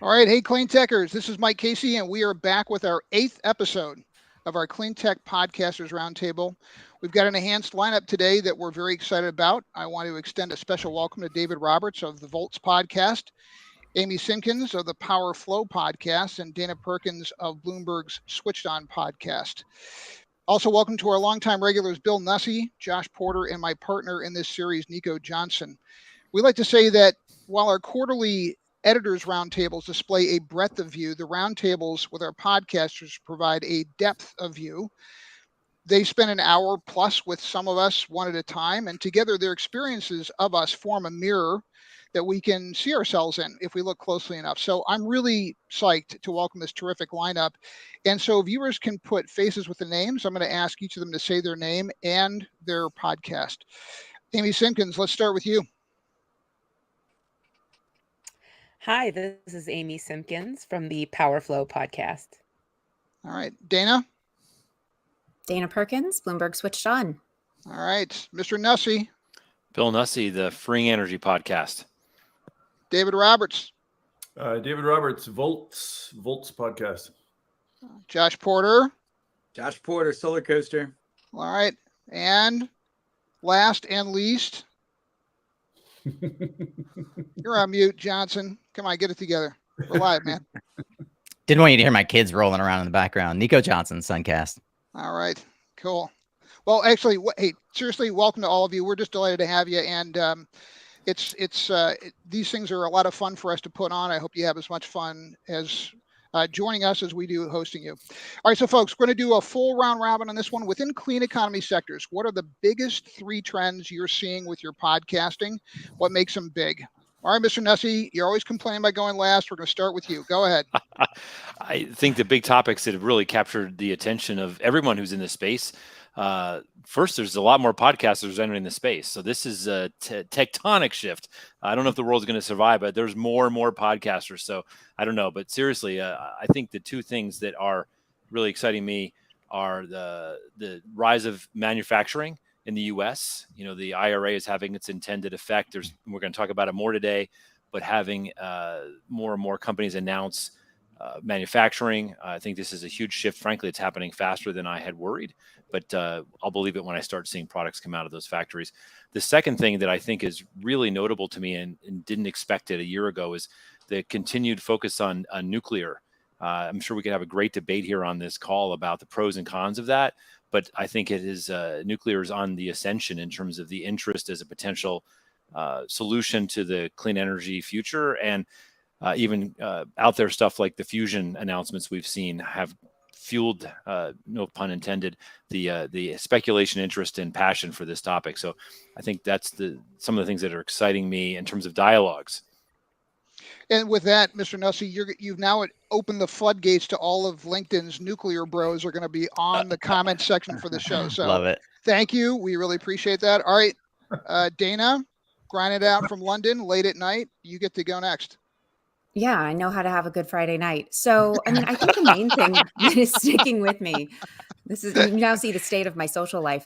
All right. Hey, CleanTechers. This is Mike Casey, and we are back with our 8th episode of our CleanTech Podcasters Roundtable. We've got an enhanced lineup today that we're very excited about. I want to extend a special welcome to David Roberts of the Volts podcast, Amy Simpkins of the Power Flow podcast, and Dana Perkins of Bloomberg's Switched On podcast. Also, welcome to our longtime regulars, Bill Nussey, Josh Porter, and my partner in this series, Nico Johnson. We like to say that while our quarterly editors roundtables display a breadth of view, the roundtables with our podcasters provide a depth of view. They spend an hour plus with some of us one at a time, and together their experiences of us form a mirror that we can see ourselves in if we look closely enough. So I'm really psyched to welcome this terrific lineup. And so viewers can put faces with the names. I'm going to ask each of them to say their name and their podcast. Amy Simpkins, let's start with you. Hi, this is Amy Simpkins from the Power Flow podcast. All right. Dana? Dana Perkins, Bloomberg Switched On. All right. Mr. Nussey? Bill Nussey, the Freeing Energy podcast. David Roberts? David Roberts, Volts podcast. Josh Porter? Josh Porter, Solar Coaster. All right. And last and least, you're on mute, Johnson. Come on, get it together. We're live, man. Didn't want you to hear my kids rolling around in the background. Nico Johnson, Suncast. All right, cool. Well, actually, hey, seriously, welcome to all of you. We're just delighted to have you, and these things are a lot of fun for us to put on. I hope you have as much fun as joining us as we do hosting you. All right, so folks, we're going to do a full round robin on this one. Within clean economy sectors, what are the biggest 3 trends you're seeing with your podcasting? What makes them big? All right, Mr. Nussey, you're always complaining about going last. We're going to start with you. Go ahead. I think the big topics that have really captured the attention of everyone who's in this space. First, there's a lot more podcasters entering the space. So this is a tectonic shift. I don't know if the world's going to survive, but there's more and more podcasters. So I don't know. But seriously, I think the 2 things that are really exciting me are the rise of manufacturing in the U.S. You know, the IRA is having its intended effect. We're going to talk about it more today, but having more and more companies announce manufacturing. I think this is a huge shift. Frankly, it's happening faster than I had worried, but I'll believe it when I start seeing products come out of those factories. The second thing that I think is really notable to me and didn't expect it a year ago is the continued focus on nuclear. I'm sure we could have a great debate here on this call about the pros and cons of that, but I think it is nuclear is on the ascension in terms of the interest as a potential solution to the clean energy future. And even out there stuff like the fusion announcements we've seen have fueled, no pun intended, the speculation, interest, and passion for this topic. So I think that's some of the things that are exciting me in terms of dialogues. And with that, Mr. Nussey, you've now opened the floodgates to all of LinkedIn's nuclear bros are going to be on the comment section for the show. So Love it. Thank you. We really appreciate that. All right, Dana, grind it out from London late at night. You get to go next. Yeah, I know how to have a good Friday night. So, I mean, I think the main thing that is sticking with me, you now see the state of my social life.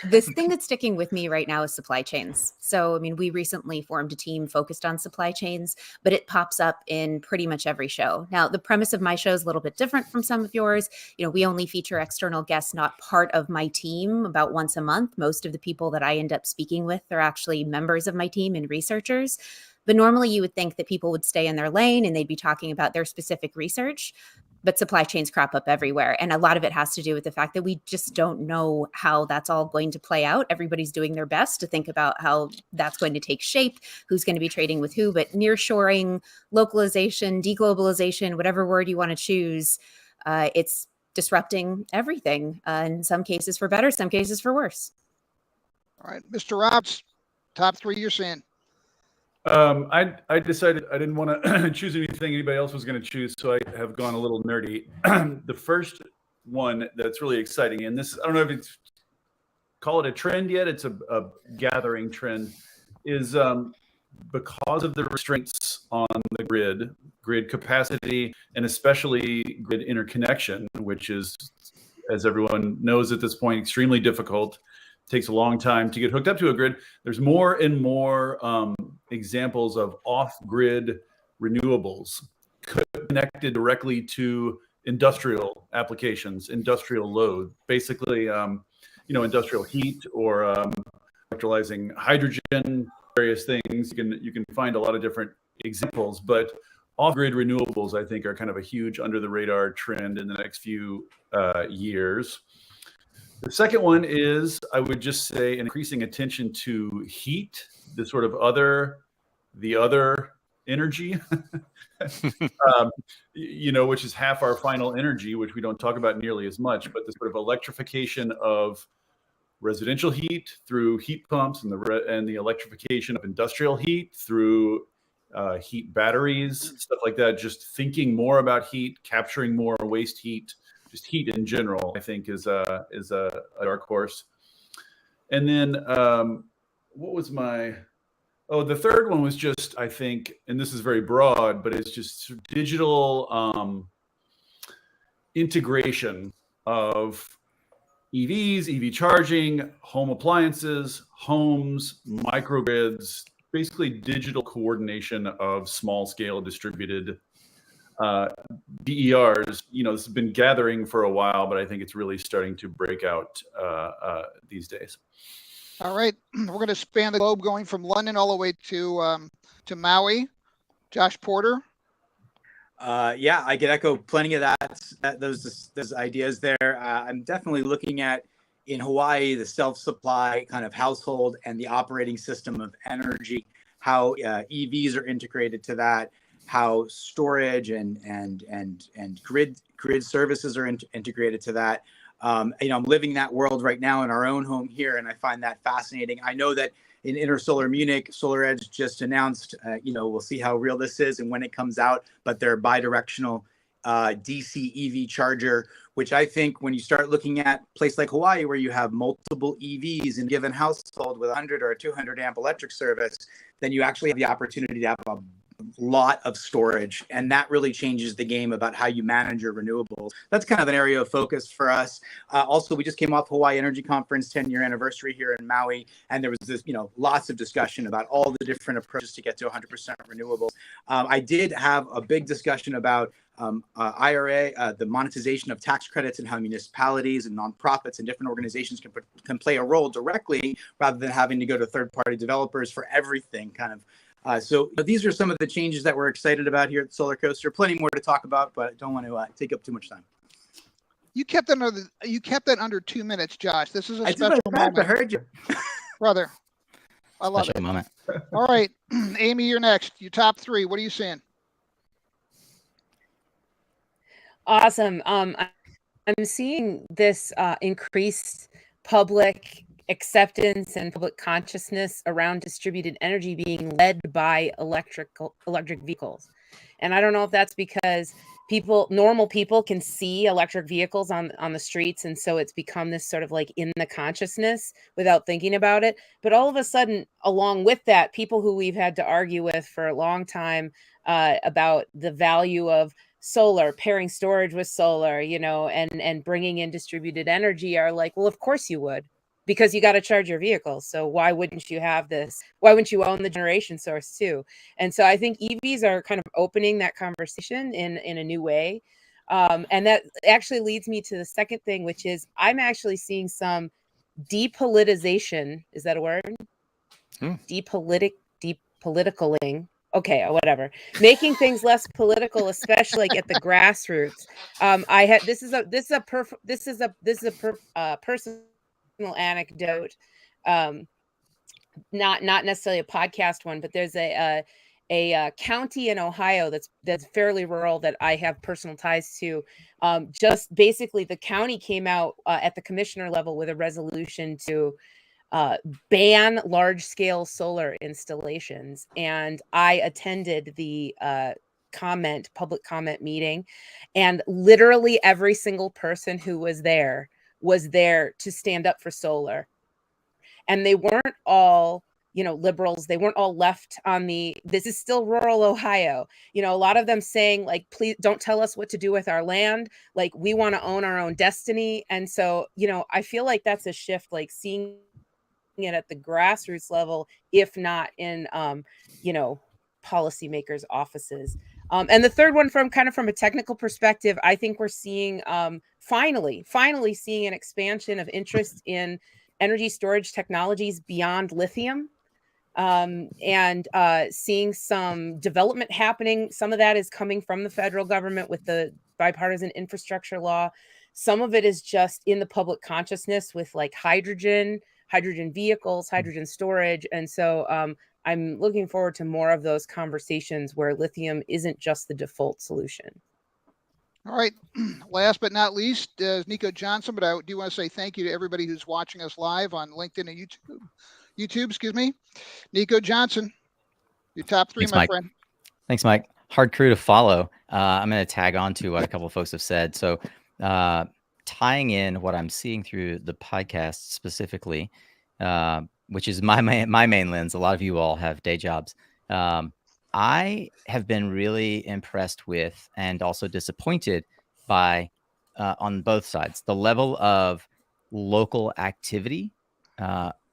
This thing that's sticking with me right now is supply chains. So, I mean, we recently formed a team focused on supply chains, but it pops up in pretty much every show. Now, the premise of my show is a little bit different from some of yours. You know, we only feature external guests, not part of my team, about once a month. Most of the people that I end up speaking with are actually members of my team and researchers. But normally you would think that people would stay in their lane and they'd be talking about their specific research, but supply chains crop up everywhere. And a lot of it has to do with the fact that we just don't know how that's all going to play out. Everybody's doing their best to think about how that's going to take shape, who's going to be trading with who, but nearshoring, localization, deglobalization, whatever word you want to choose, it's disrupting everything. In some cases for better, some cases for worse. All right, Mr. Roberts, top 3 you're seeing. I decided I didn't want to choose anything anybody else was going to choose, so I have gone a little nerdy. The first one that's really exciting, and this, I don't know if it's call it a trend yet, it's a gathering trend, is because of the restraints on the grid capacity, and especially grid interconnection, which is, as everyone knows at this point, extremely difficult. Takes a long time to get hooked up to a grid. There's more and more examples of off-grid renewables connected directly to industrial applications, industrial load, basically, industrial heat or electrolyzing hydrogen, various things. You can find a lot of different examples, but off-grid renewables, I think, are kind of a huge under-the-radar trend in the next few years. The second one is, I would just say, an increasing attention to heat, the sort of the other energy, which is half our final energy, which we don't talk about nearly as much, but the sort of electrification of residential heat through heat pumps and the electrification of industrial heat through heat batteries, stuff like that. Just thinking more about heat, capturing more waste heat, just heat in general, I think is a dark horse. And then what was the third one was just, I think, and this is very broad, but it's just digital integration of EVs, EV charging, home appliances, homes, microgrids, basically digital coordination of small-scale distributed DERs. This has been gathering for a while, but I think it's really starting to break out these days. All right, we're going to span the globe, going from London all the way to Maui. Josh Porter. Yeah, I could echo plenty of those ideas there. I'm definitely looking at, in Hawaii, the self-supply kind of household and the operating system of energy, how EVs are integrated to that, how storage and grid services are integrated to that. I'm living that world right now in our own home here, and I find that fascinating. I know that in Intersolar Munich, SolarEdge just announced, we'll see how real this is and when it comes out, but their bidirectional DC EV charger, which I think when you start looking at a place like Hawaii, where you have multiple EVs in a given household with 100 or 200 amp electric service, then you actually have the opportunity to have a lot of storage, and that really changes the game about how you manage your renewables. That's kind of an area of focus for us. Also, we just came off Hawaii Energy Conference 10-year anniversary here in Maui, and there was this, lots of discussion about all the different approaches to get to 100% renewables. I did have a big discussion about IRA, the monetization of tax credits, and how municipalities and nonprofits and different organizations can play a role directly rather than having to go to third-party developers for everything kind of. So these are some of the changes that we're excited about here at Solar Coaster. Plenty more to talk about, but I don't want to take up too much time. You kept that under 2 minutes, Josh. This is a special moment. I heard you, brother. I love Special it. Moment. All right, Amy, you're next. Your top three. What are you seeing? Awesome. I'm seeing this increased public acceptance and public consciousness around distributed energy being led by electric vehicles. And I don't know if that's because normal people can see electric vehicles on the streets, and so it's become this sort of like in the consciousness without thinking about it. But all of a sudden, along with that, people who we've had to argue with for a long time about the value of solar, pairing storage with solar, and bringing in distributed energy are like, well, of course you would, because you got to charge your vehicles. So why wouldn't you have this? Why wouldn't you own the generation source too? And so I think EVs are kind of opening that conversation in a new way. And that actually leads me to the second thing, which is I'm actually seeing some depolitization. Is that a word? Depoliticaling. Okay, whatever. Making things less political, especially like at the grassroots. This is a personal anecdote, not necessarily a podcast one, but there's a county in Ohio that's fairly rural that I have personal ties to. Just basically, the county came out at the commissioner level with a resolution to ban large-scale solar installations, and I attended the public comment meeting, and literally every single person who was there to stand up for solar. And they weren't all, liberals. They weren't all left on this is still rural Ohio. A lot of them saying like, please don't tell us what to do with our land. Like, we want to own our own destiny. And so, I feel like that's a shift, like seeing it at the grassroots level, if not in, policymakers' offices. And the third one, from a technical perspective, I think we're seeing finally seeing an expansion of interest in energy storage technologies beyond lithium, and seeing some development happening. Some of that is coming from the federal government with the bipartisan infrastructure law. Some of it is just in the public consciousness with like hydrogen vehicles, hydrogen storage. And so I'm looking forward to more of those conversations where lithium isn't just the default solution. All right. Last but not least is Nico Johnson, but I do want to say thank you to everybody who's watching us live on LinkedIn and YouTube, excuse me. Nico Johnson, your top three, Thanks, my Mike. friend. Thanks, Mike. Hard crew to follow. I'm going to tag on to what a couple of folks have said. So tying in what I'm seeing through the podcast specifically, which is my main lens. A lot of you all have day jobs. I have been really impressed with and also disappointed by, on both sides, the level of local activity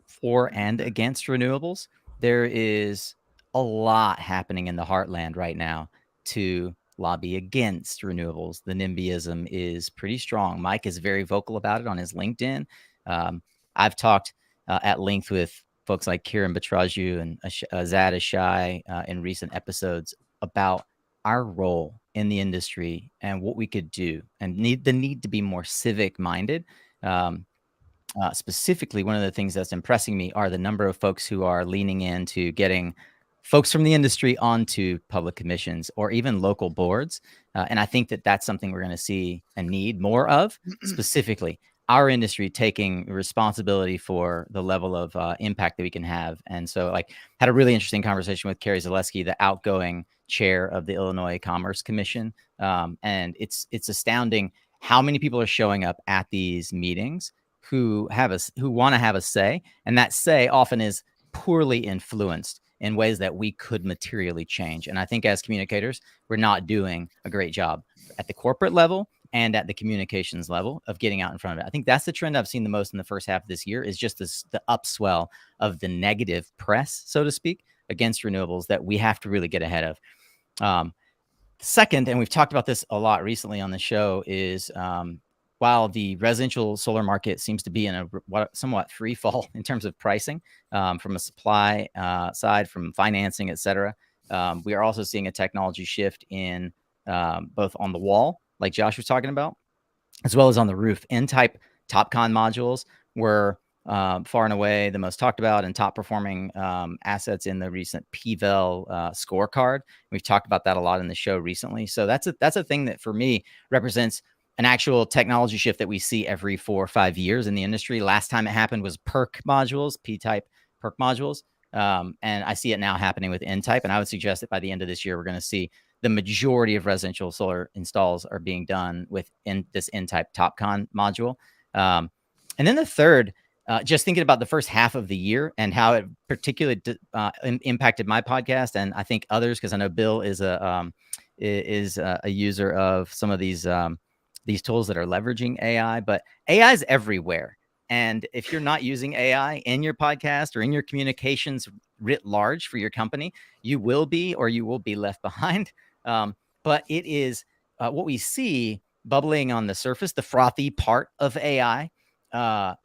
for and against renewables. There is a lot happening in the heartland right now to lobby against renewables. The NIMBYism is pretty strong. Mike is very vocal about it on his LinkedIn. I've talked at length with folks like Kiran Batraju and Azad Ashai in recent episodes about our role in the industry and what we could do, and the need to be more civic minded. Specifically, one of the things that's impressing me are the number of folks who are leaning into getting folks from the industry onto public commissions or even local boards. And I think that that's something we're going to see and need more of, specifically our industry taking responsibility for the level of impact that we can have. And so had a really interesting conversation with Carrie Zaleski, the outgoing chair of the Illinois Commerce Commission. And it's astounding how many people are showing up at these meetings who want to have a say. And that say often is poorly influenced in ways that we could materially change. And I think as communicators, we're not doing a great job at the corporate level and at the communications level of getting out in front of it. I think that's the trend I've seen the most in the first half of this year, is just the upswell of the negative press, so to speak, against renewables that we have to really get ahead of. Second, and we've talked about this a lot recently on the show, is while the residential solar market seems to be in a somewhat free fall in terms of pricing from a supply side, from financing, et cetera, we are also seeing a technology shift in both on the wall, like Josh was talking about, as well as on the roof. N-type TopCon modules were far and away the most talked about and top performing assets in the recent PVEL scorecard. We've talked about that a lot in the show recently. So that's a thing that for me represents an actual technology shift that we see every 4 or 5 years in the industry. Last time it happened was PERC modules, P-type PERC modules. And I see it now happening with N-type. And I would suggest that by the end of this year, we're going to see the majority of residential solar installs are being done with this N-type TopCon module. And then the third, just thinking about the first half of the year and how it particularly impacted my podcast, and I think others, because I know Bill is a user of some of these tools that are leveraging AI, but AI is everywhere. And if you're not using AI in your podcast or in your communications writ large for your company, you will be, or you will be left behind. But it is what we see bubbling on the surface. The frothy part of AI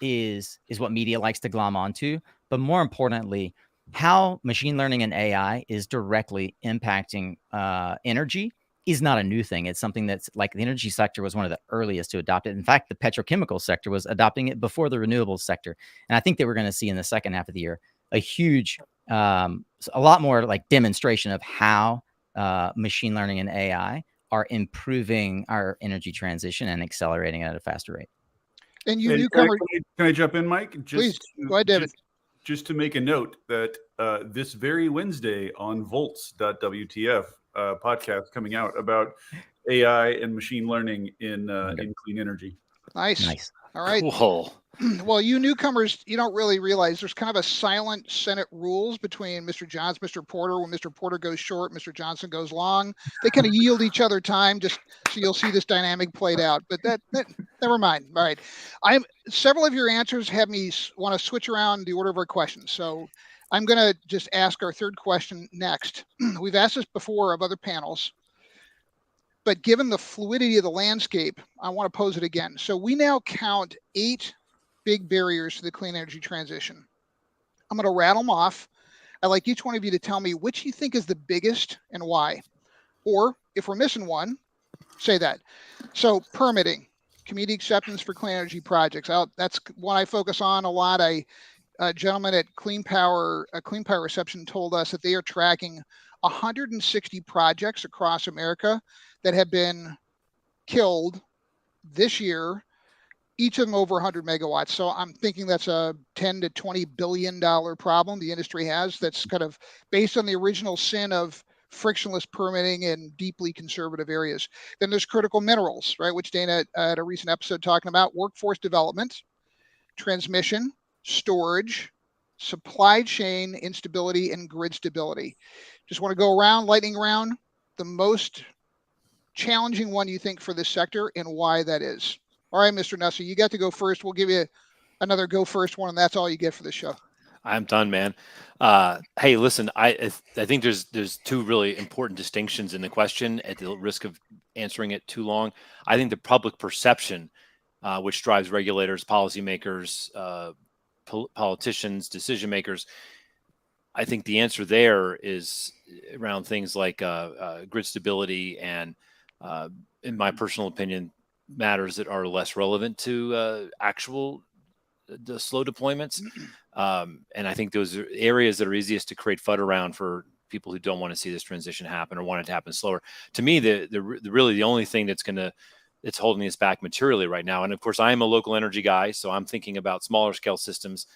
is what media likes to glom onto. But more importantly, how machine learning and AI is directly impacting energy is not a new thing. It's something that's like the energy sector was one of the earliest to adopt it. In fact, the petrochemical sector was adopting it before the renewables sector. And I think that we're going to see in the second half of the year a huge, a lot more like demonstration of how machine learning and AI are improving our energy transition and accelerating it at a faster rate. And you newcomer, can I jump in, Mike? Please, go ahead, David. Just to make a note that this very Wednesday on volts.wtf podcast coming out about AI and machine learning in clean energy. Nice. All right. Cool. Well, you newcomers, you don't really realize there's kind of a silent Senate rules between Mr. Johns, Mr. Porter. When Mr. Porter goes short, Mr. Johnson goes long. They kind of yield each other time, just so you'll see this dynamic played out. But that never mind. All right. Several of your answers have me want to switch around the order of our questions. So I'm going to just ask our third question next. We've asked this before of other panels, but given the fluidity of the landscape, I want to pose it again. So we now count 8 big barriers to the clean energy transition. I'm going to rattle them off. I'd like each one of you to tell me which you think is the biggest and why. Or if we're missing one, say that. So permitting, community acceptance for clean energy projects. That's one I focus on a lot. A gentleman at Clean Power Reception told us that they are tracking 160 projects across America that have been killed this year, each of them over 100 megawatts. So I'm thinking that's a $10 to $20 billion problem the industry has that's kind of based on the original sin of frictionless permitting in deeply conservative areas. Then there's critical minerals, right, which Dana had a recent episode talking about, workforce development, transmission, storage, supply chain instability, and grid stability. Just want to go around, lightning round, the most challenging one you think for this sector and why that is. All right, Mr. Nussey, you got to go first. We'll give you another go first one, and that's all you get for the show. I'm done, man. Hey, listen, I think there's 2 really important distinctions in the question at the risk of answering it too long. I think the public perception, which drives regulators, policymakers, politicians, decision makers, I think the answer there is around things like grid stability and, in my personal opinion, matters that are less relevant to actual the slow deployments. And I think those are areas that are easiest to create FUD around for people who don't want to see this transition happen or want it to happen slower. To me, really the only thing that's holding us back materially right now. And of course, I am a local energy guy, so I'm thinking about smaller scale systems.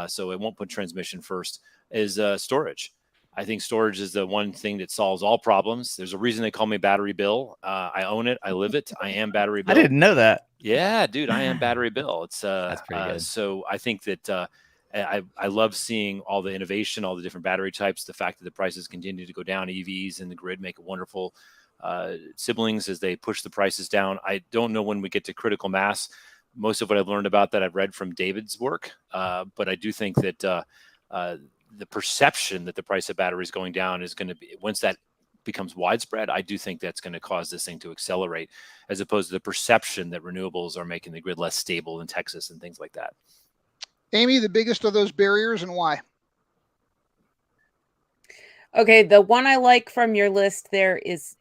So it won't put transmission first, is storage. I think storage is the one thing that solves all problems. There's a reason they call me Battery Bill. I own it. I live it. I am Battery Bill. I didn't know that. Yeah, dude, I am Battery Bill. It's That's pretty good. So I think that I love seeing all the innovation, all the different battery types. The fact that the prices continue to go down, EVs and the grid make a wonderful siblings as they push the prices down. I don't know when we get to critical mass. Most of what I've learned about that I've read from David's work, but I do think that the perception that the price of batteries going down is going to be, once that becomes widespread, I do think that's going to cause this thing to accelerate, as opposed to the perception that renewables are making the grid less stable in Texas and things like that. Amy, the biggest of those barriers and why? Okay, the one I like from your list there is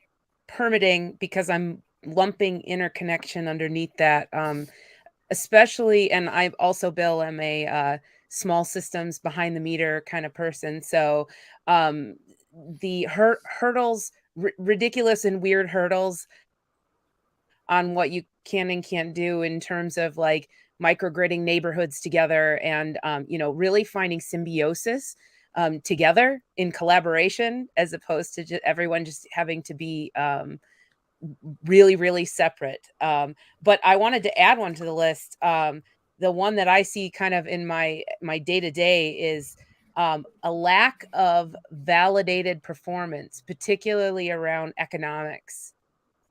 permitting, because I'm lumping interconnection underneath that, especially, and I also, Bill, am a small systems behind the meter kind of person. So the hurdles, ridiculous and weird hurdles on what you can and can't do in terms of like microgridding neighborhoods together and, really finding symbiosis together in collaboration, as opposed to everyone just having to be really, really separate. But I wanted to add one to the list. The one that I see kind of in my day-to-day is a lack of validated performance, particularly around economics,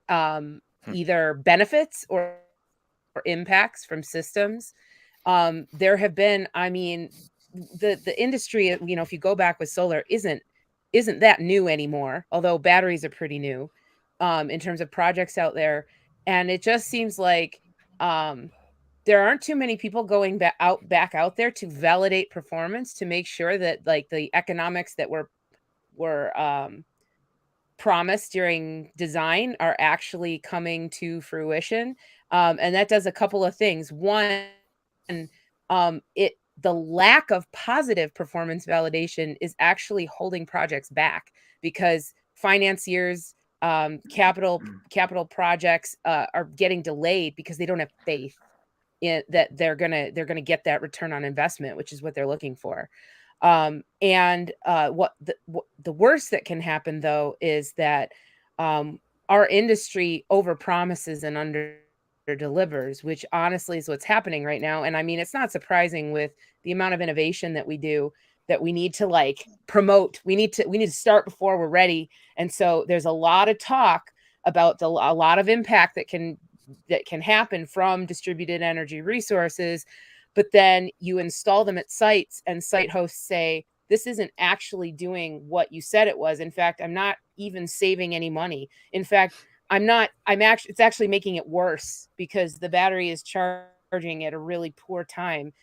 either benefits or impacts from systems. There have been, the industry, if you go back with solar, isn't that new anymore, although batteries are pretty new in terms of projects out there. And it just seems like there aren't too many people going back out there to validate performance, to make sure that like the economics that were promised during design are actually coming to fruition. And that does a couple of things. One, the lack of positive performance validation is actually holding projects back, because financiers, capital projects are getting delayed because they don't have faith in that they're gonna get that return on investment, which is what they're looking for. And what the worst that can happen, though, is that our industry overpromises and under-delivers, which honestly is what's happening right now. And I mean, it's not surprising with the amount of innovation that we do, that we need to like promote. We need to start before we're ready. And so there's a lot of talk about a lot of impact that can happen from distributed energy resources. But then you install them at sites and site hosts say, this isn't actually doing what you said it was. In fact, I'm not even saving any money. In fact, it's actually making it worse because the battery is charging at a really poor time.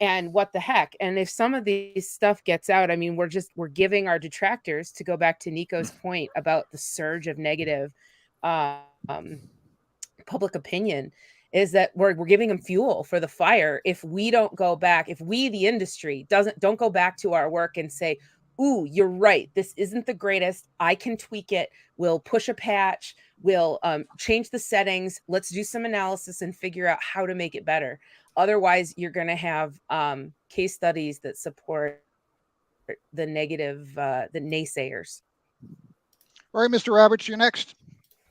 And what the heck? And if some of these stuff gets out, I mean, we're giving our detractors, to go back to Nico's point about the surge of negative public opinion, is that we're giving them fuel for the fire. If we don't go back, if we, the industry, don't go back to our work and say, ooh, you're right, this isn't the greatest, I can tweak it, we'll push a patch, we'll change the settings, let's do some analysis and figure out how to make it better. Otherwise, you're going to have case studies that support the negative, the naysayers. All right, Mr. Roberts, you're next.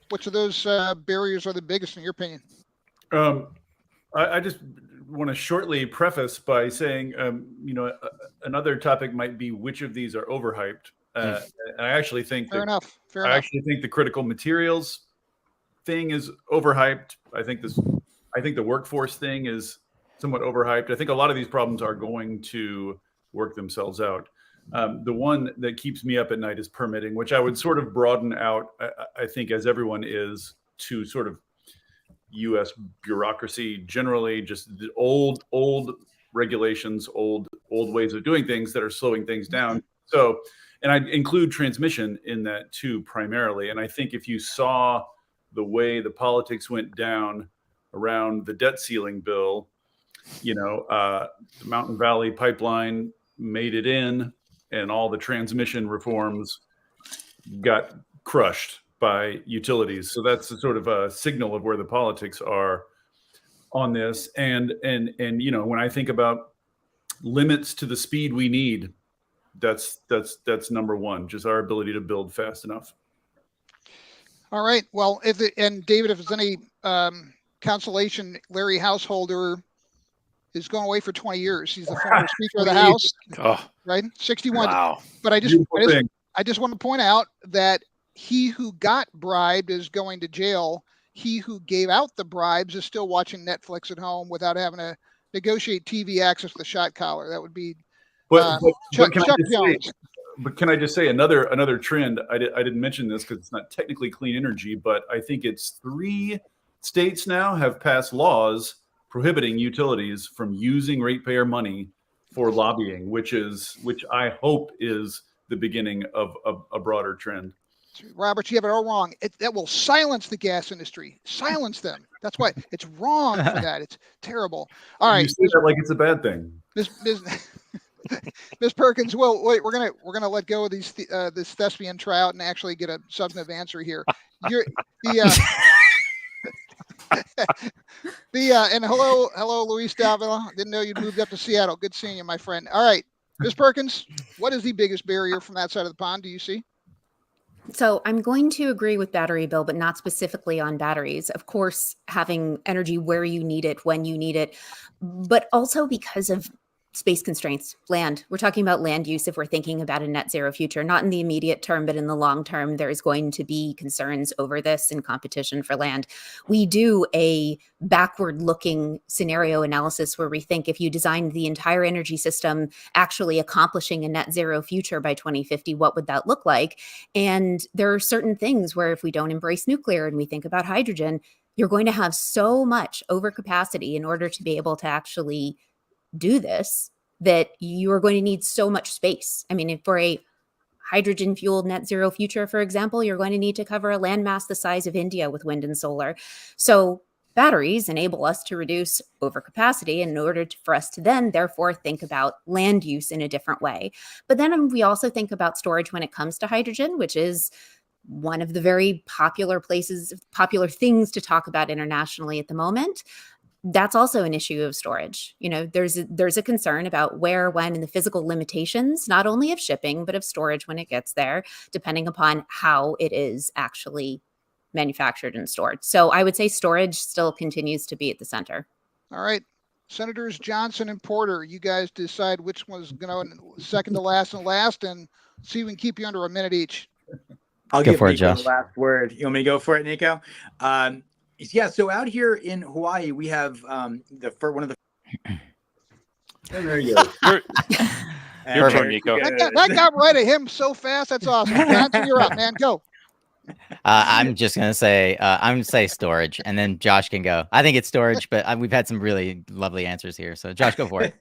Which of those barriers are the biggest in your opinion? I just want to shortly preface by saying, another topic might be which of these are overhyped. I actually think Fair enough. I actually think the critical materials thing is overhyped. I think the workforce thing is somewhat overhyped. I think a lot of these problems are going to work themselves out. The one that keeps me up at night is permitting, which I would sort of broaden out, I think, as everyone is, to sort of U.S. bureaucracy generally, just the old regulations, old ways of doing things that are slowing things down. So, and I include transmission in that too, primarily. And I think if you saw the way the politics went down around the debt ceiling bill, the Mountain Valley Pipeline made it in, and all the transmission reforms got crushed by utilities. So that's a sort of a signal of where the politics are on this. And when I think about limits to the speed we need, that's number one, just our ability to build fast enough. All right. Well, David, if there's any consolation, Larry Householder is going away for 20 years. He's the former Speaker of the House, right? 61. Wow. But I just want to point out that he who got bribed is going to jail. He who gave out the bribes is still watching Netflix at home without having to negotiate TV access with the shot collar. That would be Chuck Jones. But can I just say another trend? I didn't mention this because it's not technically clean energy, but I think it's 3 states now have passed laws prohibiting utilities from using ratepayer money for lobbying, which I hope is the beginning of a broader trend. Robert, you have it all wrong. That will silence the gas industry. Silence them. That's why it's wrong for that. It's terrible. All right. You say that like it's a bad thing. Ms. Perkins, well, wait, we're gonna let go of this thespian tryout and actually get a substantive answer here. And hello, Luis Davila. Didn't know you'd moved up to Seattle. Good seeing you, my friend. All right, Ms. Perkins, what is the biggest barrier from that side of the pond? Do you see? So I'm going to agree with battery bill, but not specifically on batteries. Of course, having energy where you need it, when you need it, but also because of space constraints, land. We're talking about land use if we're thinking about a net zero future, not in the immediate term, but in the long term, there's going to be concerns over this and competition for land. We do a backward looking scenario analysis where we think if you designed the entire energy system actually accomplishing a net zero future by 2050, what would that look like? And there are certain things where if we don't embrace nuclear and we think about hydrogen, you're going to have so much overcapacity in order to be able to actually do this, that you are going to need so much space. I mean, for a hydrogen fueled net zero future, for example, you're going to need to cover a landmass the size of India with wind and solar. So batteries enable us to reduce overcapacity in order for us to then therefore think about land use in a different way. But then we also think about storage when it comes to hydrogen, which is one of the very popular things to talk about internationally at the moment. That's also an issue of storage. There's a concern about where, when, and the physical limitations, not only of shipping, but of storage when it gets there, depending upon how it is actually manufactured and stored. So I would say storage still continues to be at the center. All right. Senators Johnson and Porter, you guys decide which one's going to second to last and see if we can keep you under a minute each. I'll go give for Nico it, Josh. the last word. You want me to go for it, Nico? Yeah, so out here in Hawaii, we have one of the. And there you go. Your turn, Nico. That got right at him so fast. That's awesome. Johnson, you're up, man. Go. I'm just gonna say storage, and then Josh can go. I think it's storage, but we've had some really lovely answers here. So Josh, go for it.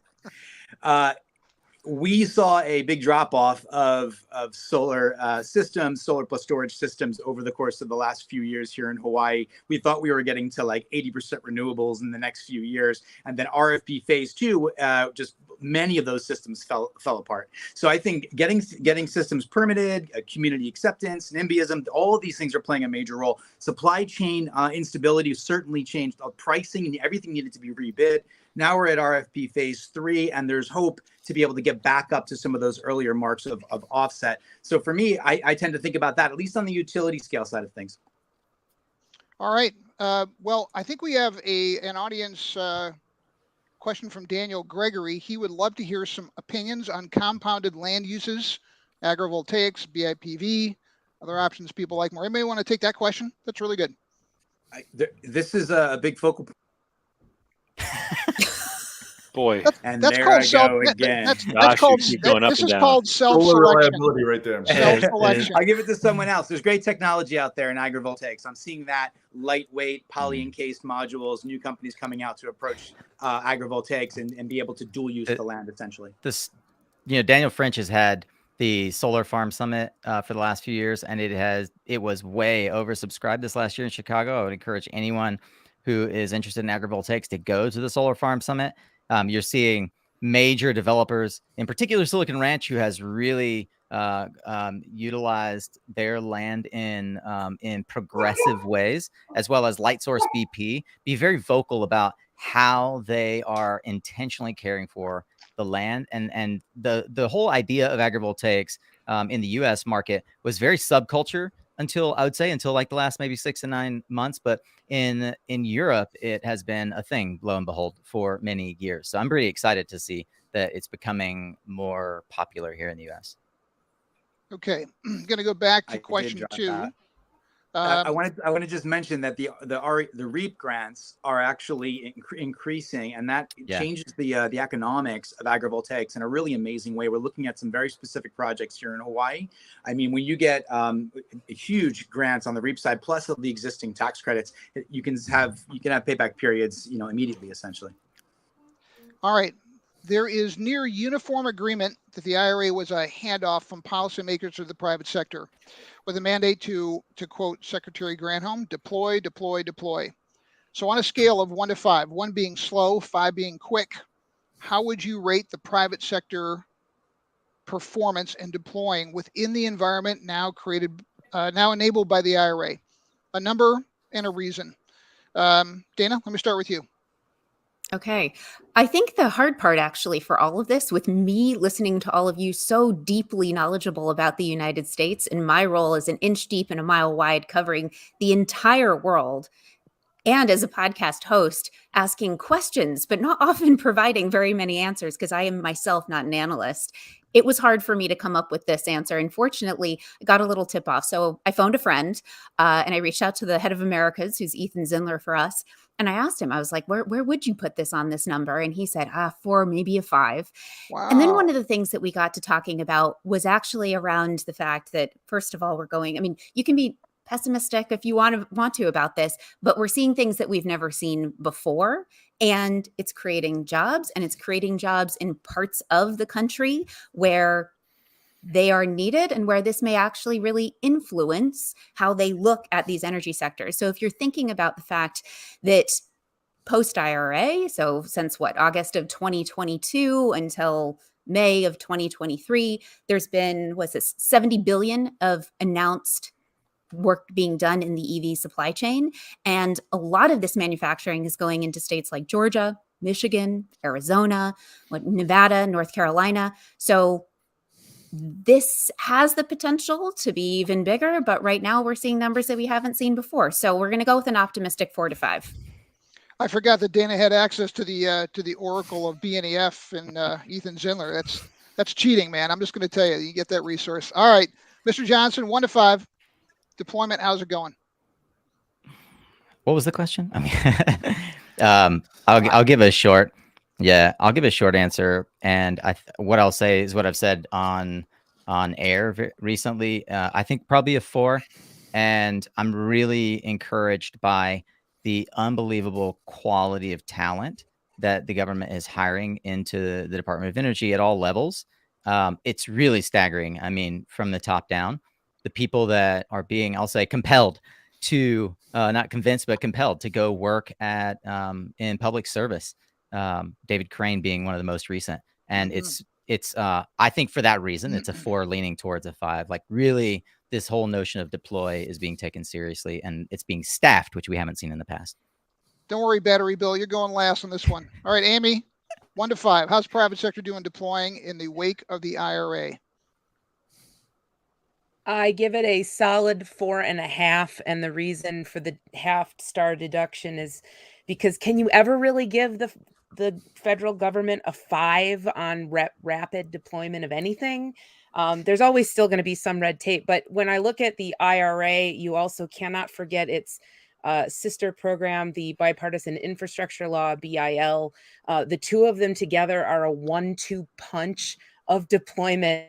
We saw a big drop off of solar systems, solar plus storage systems over the course of the last few years here in Hawaii. We thought we were getting to like 80% renewables in the next few years. And then RFP phase 2, just many of those systems fell apart. So I think getting systems permitted, community acceptance, NIMBYism, all of these things are playing a major role. Supply chain instability certainly changed. Pricing and everything needed to be rebid. Now we're at RFP phase 3, and there's hope to be able to get back up to some of those earlier marks of offset. So for me, I tend to think about that, at least on the utility scale side of things. All right. Well, I think we have an audience question from Daniel Gregory. He would love to hear some opinions on compounded land uses, agrivoltaics, BIPV, other options people like more. Anybody want to take that question? That's really good. This is a big focal point. Boy, And that's there called I go again. That's called self-selection. Reliability right there. Self-selection. I'll give it to someone else. There's great technology out there in agrivoltaics. I'm seeing that lightweight poly-encased modules, new companies coming out to approach agrivoltaics and be able to dual use the land essentially. Daniel French has had the Solar Farm Summit for the last few years, and it was way oversubscribed this last year in Chicago. I would encourage anyone who is interested in agrivoltaics to go to the Solar Farm Summit. You're seeing major developers, in particular Silicon Ranch, who has really utilized their land in progressive ways, as well as Lightsource BP, be very vocal about how they are intentionally caring for the land. And the whole idea of agrivoltaics in the U.S. market was very subculture until like the last maybe 6 to 9 months. But in Europe, it has been a thing, lo and behold, for many years. So I'm pretty excited to see that it's becoming more popular here in the U.S. Okay, I'm going to go back to question 2. I want to just mention that the REAP grants are actually increasing, and that changes the economics of agrivoltaics in a really amazing way. We're looking at some very specific projects here in Hawaii. I mean, when you get huge grants on the REAP side, plus of the existing tax credits, you can have payback periods, immediately, essentially. All right. There is near uniform agreement that the IRA was a handoff from policymakers to the private sector, with a mandate to quote Secretary Granholm, deploy, deploy, deploy. So on a scale of 1 to 5, 1 being slow, 5 being quick, how would you rate the private sector performance and deploying within the environment now enabled by the IRA? A number and a reason. Dana, let me start with you. Okay. I think the hard part actually for all of this, with me listening to all of you so deeply knowledgeable about the United States and my role as an inch deep and a mile wide covering the entire world, and as a podcast host, asking questions, but not often providing very many answers because I am myself not an analyst. It was hard for me to come up with this answer. And fortunately, I got a little tip off. So I phoned a friend and I reached out to the head of Americas, who's Ethan Zindler for us. And I asked him, I was like, where would you put this on this number? And he said, 4, maybe a 5. Wow. And then one of the things that we got to talking about was actually around the fact that, first of all, you can be pessimistic if you want to about this, but we're seeing things that we've never seen before. And it's creating jobs, and it's creating jobs in parts of the country where they are needed and where this may actually really influence how they look at these energy sectors. So if you're thinking about the fact that post-IRA, so since August of 2022 until May of 2023, there's been, 70 billion of announced work being done in the EV supply chain. And a lot of this manufacturing is going into states like Georgia, Michigan, Arizona, Nevada, North Carolina. So this has the potential to be even bigger, but right now we're seeing numbers that we haven't seen before. So we're going to go with an optimistic 4 to 5. I forgot that Dana had access to the oracle of BNEF and Ethan Zindler. That's cheating, man. I'm just going to tell you, you get that resource. All right, Mr. Johnson, 1 to 5. Deployment, how's it going? What was the question? I mean, I'll give a short. Yeah, I'll give a short answer, and what I'll say is what I've said on air recently. I think probably a 4, and I'm really encouraged by the unbelievable quality of talent that the government is hiring into the Department of Energy at all levels. It's really staggering. I mean, from the top down, the people that are being, I'll say, compelled to, not convinced, but compelled to go work at in public service. David Crane being one of the most recent. And it's I think for that reason, it's a 4 leaning towards a 5. Like really, this whole notion of deploy is being taken seriously and it's being staffed, which we haven't seen in the past. Don't worry, Battery Bill, you're going last on this one. All right, Amy, 1 to 5. How's private sector doing deploying in the wake of the IRA? I give it a solid 4.5, and the reason for the half-star deduction is because can you ever really give the federal government a 5 on rapid deployment of anything? There's always still going to be some red tape, but when I look at the IRA, you also cannot forget its sister program, the Bipartisan Infrastructure Law, BIL. The two of them together are a 1-2 punch of deployment.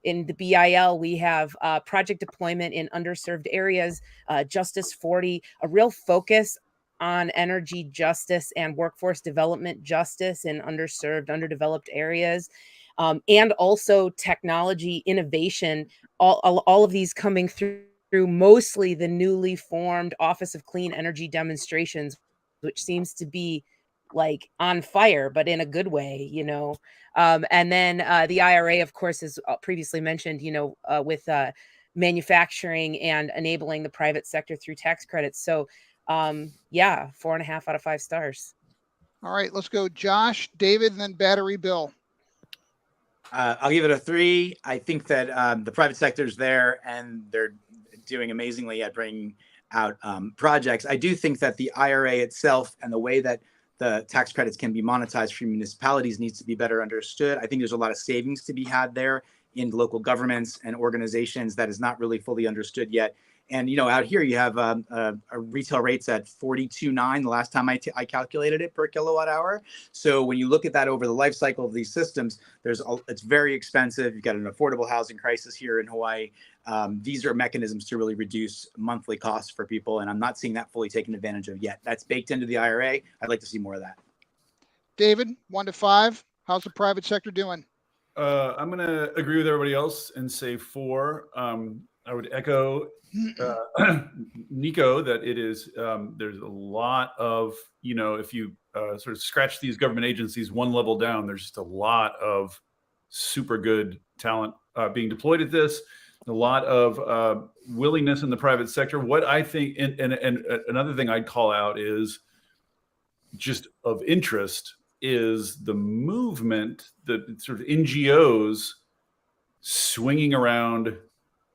In the BIL, we have project deployment in underserved areas, Justice 40, a real focus on energy justice and workforce development justice in underserved, underdeveloped areas, and also technology innovation, all of these coming through mostly the newly formed Office of Clean Energy Demonstrations, which seems to be like on fire, but in a good way, you know. And then the IRA, of course, as previously mentioned, you know, with manufacturing and enabling the private sector through tax credits. So yeah, 4.5 out of 5 stars. All right, let's go Josh, David, and then Battery Bill. I'll give it a 3. I think that the private sector is there and they're doing amazingly at bringing out projects. I do think that the IRA itself and the way that the tax credits can be monetized for municipalities needs to be better understood. I think there's a lot of savings to be had there in local governments and organizations that is not really fully understood yet. And, you know, out here you have a retail rates at 42.9 the last time I calculated it per kilowatt hour. So when you look at that over the life cycle of these systems, it's very expensive. You've got an affordable housing crisis here in Hawaii. These are mechanisms to really reduce monthly costs for people. And I'm not seeing that fully taken advantage of yet. That's baked into the IRA. I'd like to see more of that. David, 1 to 5. How's the private sector doing? I'm going to agree with everybody else and say 4. I would echo Nico that it is, there's a lot of, you know, if you sort of scratch these government agencies one level down, there's just a lot of super good talent being deployed at this, a lot of willingness in the private sector. What I think, and another thing I'd call out is just of interest is the movement, the sort of NGOs swinging around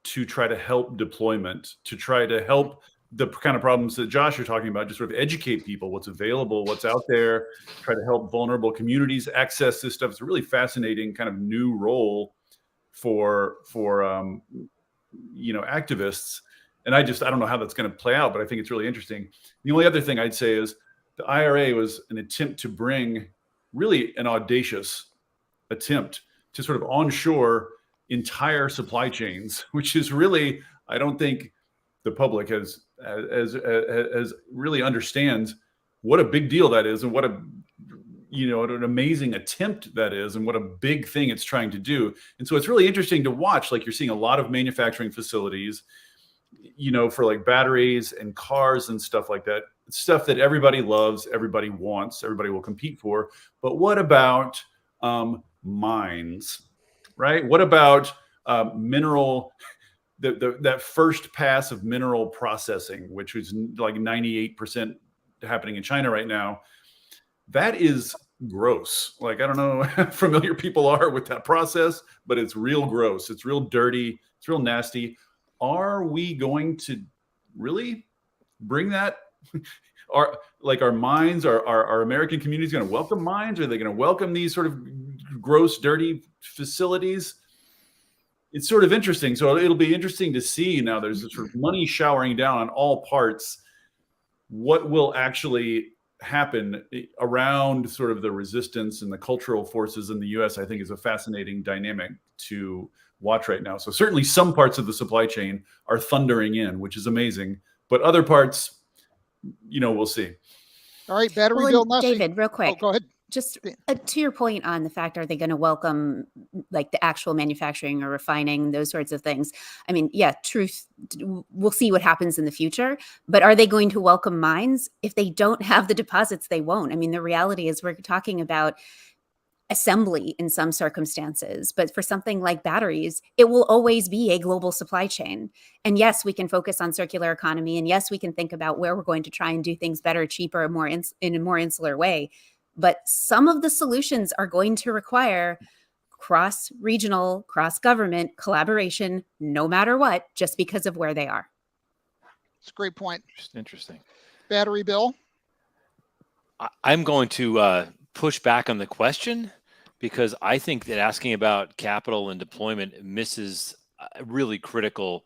to try to help deployment, to try to help the kind of problems that Josh you're talking about, just sort of educate people what's available, what's out there, try to help vulnerable communities access this stuff. It's a really fascinating kind of new role for you know, activists. And I don't know how that's going to play out, but I think it's really interesting. The only other thing I'd say is the IRA was an attempt to bring really an audacious attempt to sort of onshore entire supply chains, which is really, I don't think the public has really understands what a big deal that is and what an amazing attempt that is and what a big thing it's trying to do. And so it's really interesting to watch, like you're seeing a lot of manufacturing facilities, you know, for like batteries and cars and stuff like that, stuff that everybody loves, everybody wants, everybody will compete for. But what about mines? Right? What about mineral, that first pass of mineral processing, which is like 98% happening in China right now? That is gross. Like, I don't know how familiar people are with that process, but it's real gross. It's real dirty. It's real nasty. Are we going to really bring that? Our mines, are American communities going to welcome mines? Are they going to welcome these sort of gross, dirty facilities? It's sort of interesting. So it'll be interesting to see now. There's this sort of money showering down on all parts. What will actually happen around sort of the resistance and the cultural forces in the US, I think is a fascinating dynamic to watch right now. So certainly some parts of the supply chain are thundering in, which is amazing, but other parts, we'll see. All right, Battery Well, Bill and Nussey. David, real quick. Oh, go ahead. Just to your point on the fact, are they going to welcome like the actual manufacturing or refining, those sorts of things? I mean, yeah, truth, we'll see what happens in the future, but are they going to welcome mines? If they don't have the deposits, they won't. I mean, the reality is we're talking about assembly in some circumstances, but for something like batteries, it will always be a global supply chain. And yes, we can focus on circular economy, and yes, we can think about where we're going to try and do things better, cheaper, more in a more insular way. But some of the solutions are going to require cross-regional, cross-government collaboration, no matter what, just because of where they are. It's a great point. Interesting. Battery Bill? I'm going to push back on the question, because I think that asking about capital and deployment misses a really critical,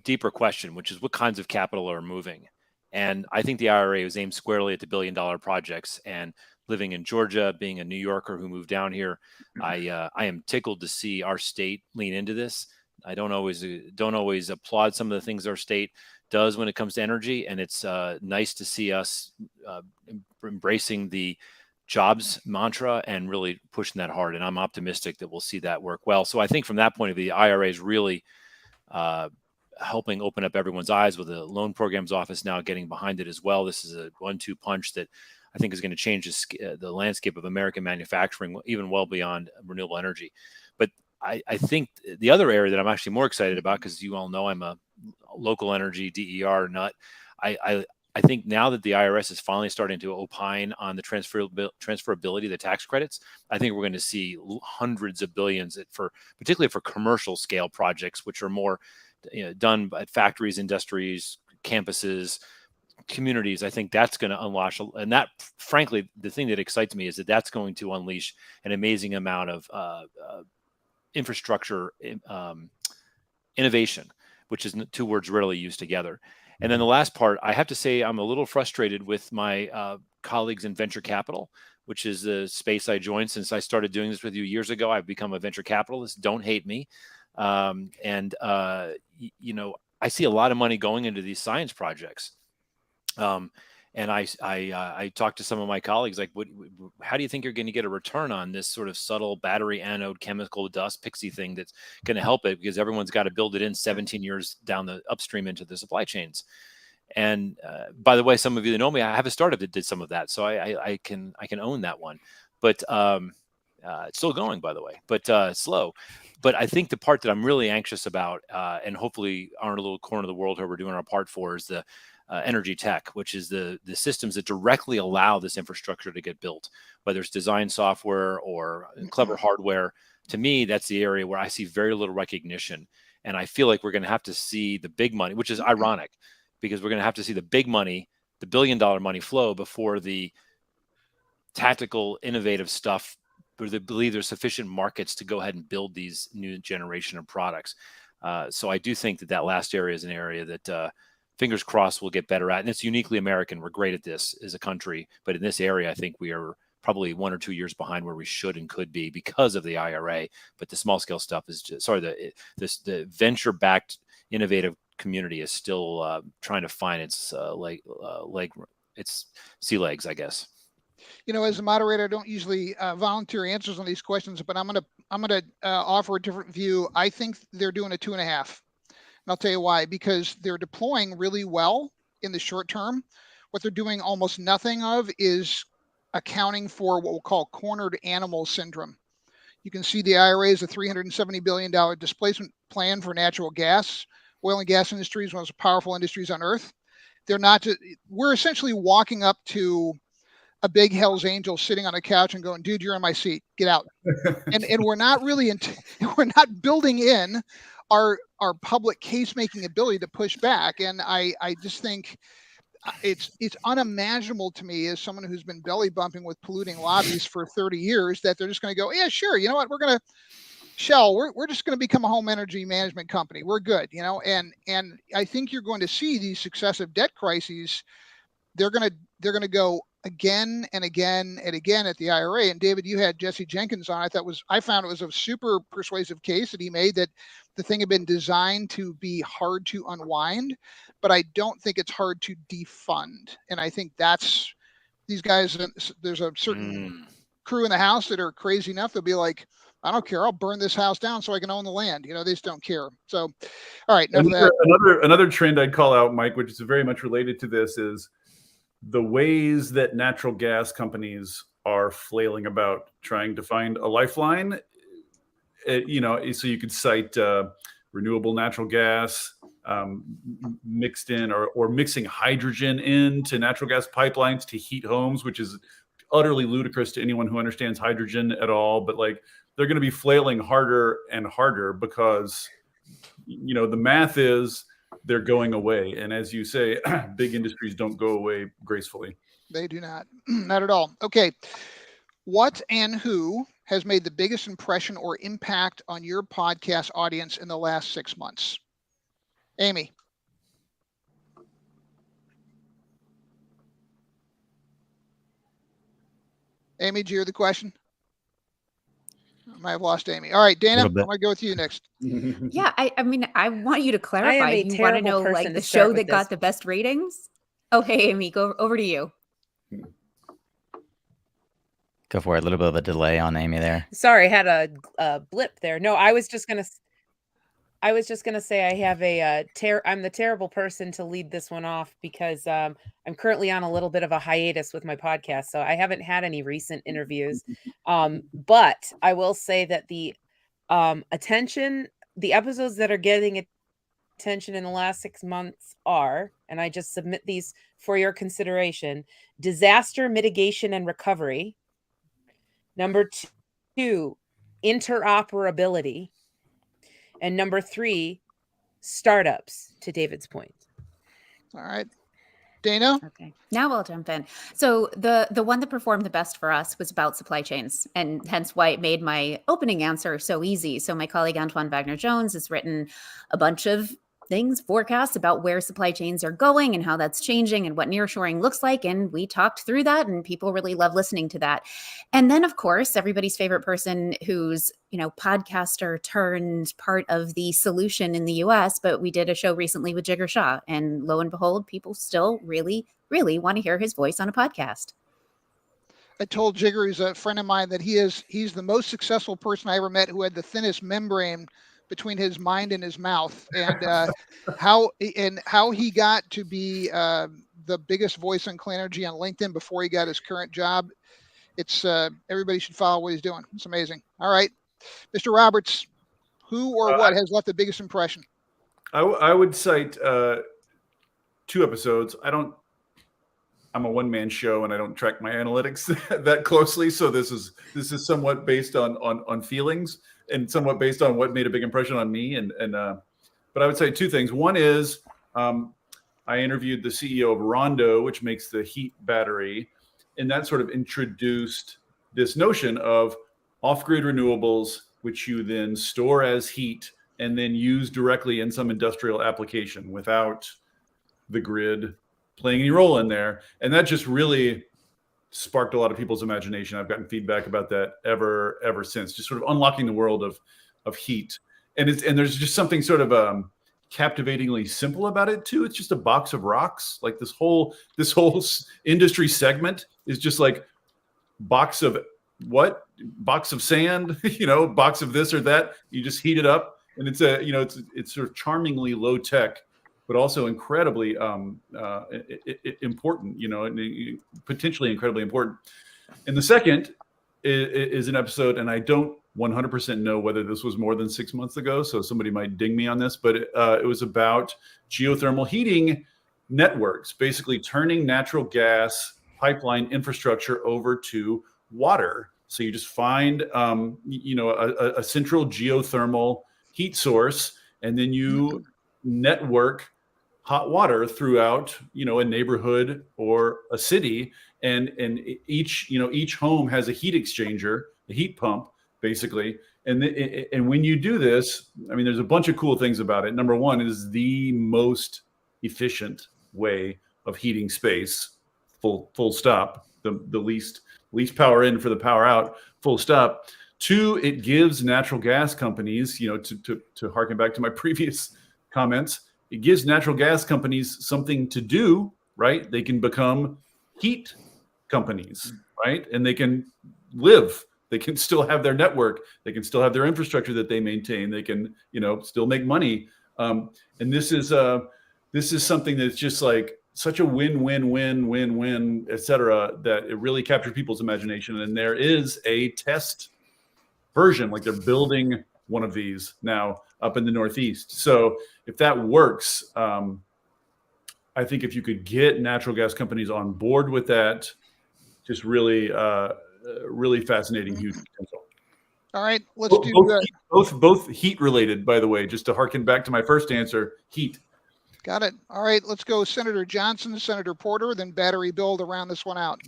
deeper question, which is what kinds of capital are moving. And I think the IRA was aimed squarely at the billion-dollar projects. And living in Georgia, being a New Yorker who moved down here, I am tickled to see our state lean into this. I don't always applaud some of the things our state does when it comes to energy, and it's nice to see us embracing the jobs mantra and really pushing that hard. And I'm optimistic that we'll see that work well. So I think from that point of view, the IRA is really helping open up everyone's eyes, with the loan programs office now getting behind it as well. This is a 1-2 punch that I think is going to change the landscape of American manufacturing, even well beyond renewable energy. But I think the other area that I'm actually more excited about, because you all know I'm a local energy DER nut, I think now that the IRS is finally starting to opine on the transferability of the tax credits, I think we're going to see hundreds of billions particularly for commercial scale projects, which are more done at factories, industries, campuses, communities. I think that's going to unleash, and that, frankly, the thing that excites me is that that's going to unleash an amazing amount of infrastructure innovation, which is two words rarely used together. And then the last part, I have to say, I'm a little frustrated with my colleagues in venture capital, which is the space I joined since I started doing this with you years ago. I've become a venture capitalist. Don't hate me. I see a lot of money going into these science projects. And I talked to some of my colleagues, like, how do you think you're going to get a return on this sort of subtle battery anode chemical dust pixie thing that's going to help it? Because everyone's got to build it in 17 years down the upstream into the supply chains. And by the way, some of you that know me, I have a startup that did some of that, so I can own that one. But it's still going, by the way, but slow. But I think the part that I'm really anxious about, and hopefully our little corner of the world where we're doing our part for, is the energy tech, which is the systems that directly allow this infrastructure to get built, whether it's design software or clever hardware. To me, that's the area where I see very little recognition. And I feel like we're going to have to see the big money, which is ironic, because we're going to have to see the big money, the billion-dollar money flow before the tactical, innovative stuff, where they believe there's sufficient markets to go ahead and build these new generation of products. So I do think that last area is an area that fingers crossed we'll get better at. And it's uniquely American. We're great at this as a country. But in this area, I think we are probably 1 or 2 years behind where we should and could be because of the IRA. But the small scale stuff is just, the venture-backed innovative community is still trying to find its its sea legs, I guess. As a moderator, I don't usually volunteer answers on these questions, but I'm gonna offer a different view. I think they're doing a 2.5, and I'll tell you why. Because they're deploying really well in the short term. What they're doing almost nothing of is accounting for what we'll call cornered animal syndrome. You can see the IRA is a $370 billion displacement plan for natural gas. Oil and gas industry is one of the most powerful industries on earth. We're essentially walking up to a big Hell's Angel sitting on a couch and going, dude, you're in my seat, get out. and we're not really, we're not building in our public case making ability to push back. And I just think it's unimaginable to me, as someone who's been belly bumping with polluting lobbies for 30 years, that they're just going to go, yeah, sure. You know what? Shell, we're just going to become a home energy management company. We're good. And I think you're going to see these successive debt crises. They're going to go, again and again and again at the IRA. And David, you had Jesse Jenkins on. I found it was a super persuasive case that he made, that the thing had been designed to be hard to unwind, but I don't think it's hard to defund. And I think that's these guys. There's a certain crew in the House that are crazy enough. They'll be like, I don't care. I'll burn this house down so I can own the land. You know, they just don't care. So, all right. Another trend I'd call out, Mike, which is very much related to this, is the ways that natural gas companies are flailing about trying to find a lifeline. You know, so you could cite renewable natural gas mixed in, or mixing hydrogen into natural gas pipelines to heat homes, which is utterly ludicrous to anyone who understands hydrogen at all. But like, they're going to be flailing harder and harder because, you know, the math is they're going away. And as you say, big industries don't go away gracefully. They do not. Not at all. Okay. What and who has made the biggest impression or impact on your podcast audience in the last 6 months? Amy. Amy, did you hear the question? I might have lost Amy. All right, Dana, I'm going to go with you next. Yeah, I mean, I want you to clarify. I am a you want to know, like, the show that got the best ratings? Okay, Amy, go over to you. Go for it. A little bit of a delay on Amy there. Sorry, I had a blip there. No, I was just gonna say I have I'm the terrible person to lead this one off because I'm currently on a little bit of a hiatus with my podcast, so I haven't had any recent interviews. But I will say that the episodes that are getting attention in the last 6 months are, and I just submit these for your consideration: disaster mitigation and recovery. Number 2, interoperability. And number 3, startups, to David's point. All right. Dana? Okay. Now I'll jump in. So the one that performed the best for us was about supply chains, and hence why it made my opening answer so easy. So my colleague Antoine Wagner-Jones has written a bunch of forecasts about where supply chains are going and how that's changing and what nearshoring looks like. And we talked through that, and people really love listening to that. And then, of course, everybody's favorite person who's, podcaster turned part of the solution in the US, but we did a show recently with Jigar Shah, and lo and behold, people still really, really want to hear his voice on a podcast. I told Jigar, who's a friend of mine, that he's the most successful person I ever met who had the thinnest membrane between his mind and his mouth, and how he got to be the biggest voice on clean energy on LinkedIn before he got his current job. It's everybody should follow what he's doing. It's amazing. All right, Mr. Roberts, who or what has left the biggest impression? I would cite 2 episodes. I'm a one-man show and I don't track my analytics that closely. So this is somewhat based on feelings and somewhat based on what made a big impression on me. But I would say 2 things. One is I interviewed the CEO of Rondo, which makes the heat battery. And that sort of introduced this notion of off-grid renewables, which you then store as heat and then use directly in some industrial application without the grid playing any role in there. And that just really sparked a lot of people's imagination. I've gotten feedback about that ever since, just sort of unlocking the world of heat. And there's just something sort of captivatingly simple about it too. It's just a box of rocks. Like this whole industry segment is just like box of sand, box of this or that. You just heat it up, and it's it's sort of charmingly low tech, but also incredibly important, and potentially incredibly important. And the second is an episode, and I don't 100% know whether this was more than 6 months ago, so somebody might ding me on this, but it was about geothermal heating networks, basically turning natural gas pipeline infrastructure over to water. So you just find, a central geothermal heat source, and then you network hot water throughout, a neighborhood or a city, and each home has a heat exchanger, a heat pump, basically. And when you do this, I mean, there's a bunch of cool things about it. Number one, it is the most efficient way of heating space, full stop. the least power in for the power out, full stop. 2, it gives natural gas companies, to harken back to my previous comments, it gives natural gas companies something to do, right? They can become heat companies, right? And they can live. They can still have their network. They can still have their infrastructure that they maintain. They can, still make money. And this is something that's just like such a win, et cetera, that it really captured people's imagination. And there is a test version, like they're building one of these now up in the Northeast. So if that works, I think if you could get natural gas companies on board with that, just really, really fascinating, huge potential. All right, let's do both heat related, by the way, just to harken back to my first answer, heat. Got it. All right, let's go Senator Johnson, Senator Porter, then Battery Bill to round this one out.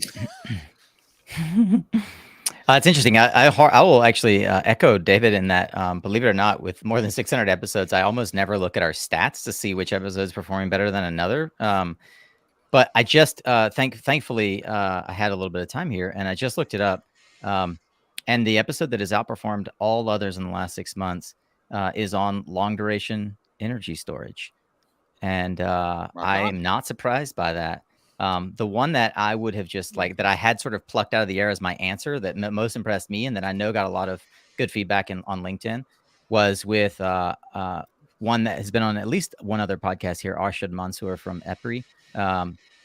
It's interesting. I will actually echo David in that, believe it or not, with more than 600 episodes, I almost never look at our stats to see which episode is performing better than another. But I just, thankfully, I had a little bit of time here, and I just looked it up. And the episode that has outperformed all others in the last 6 months is on long duration energy storage. And I am not surprised by that. The one that I would have just that I had sort of plucked out of the air as my answer that most impressed me and that I know got a lot of good feedback on LinkedIn was with one that has been on at least one other podcast here, Arshad Mansour from EPRI.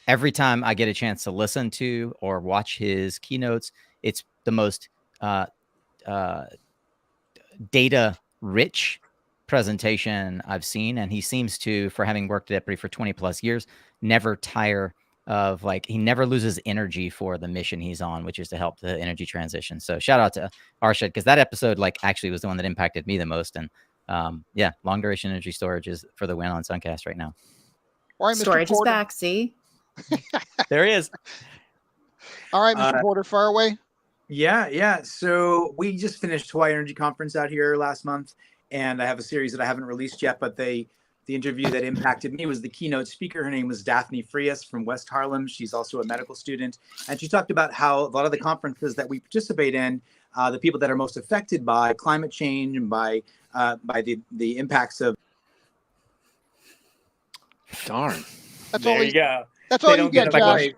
Every time I get a chance to listen to or watch his keynotes, it's the most data rich presentation I've seen. And he seems to, for having worked at EPRI for 20 plus years, never tire of he never loses energy for the mission he's on, which is to help the energy transition. So shout out to Arshad, because that episode actually was the one that impacted me the most. And long duration energy storage is for the win on Suncast right now. All right, Storage is back. See, there he is. All right, Mr. Porter, far away. Yeah. So we just finished Hawaii Energy Conference out here last month, and I have a series that I haven't released yet, but the interview that impacted me was the keynote speaker. Her name was Daphne Frias from West Harlem. She's also a medical student. And she talked about how a lot of the conferences that we participate in, the people that are most affected by climate change and by the impacts of. Darn. There you go. That's all you get, Josh.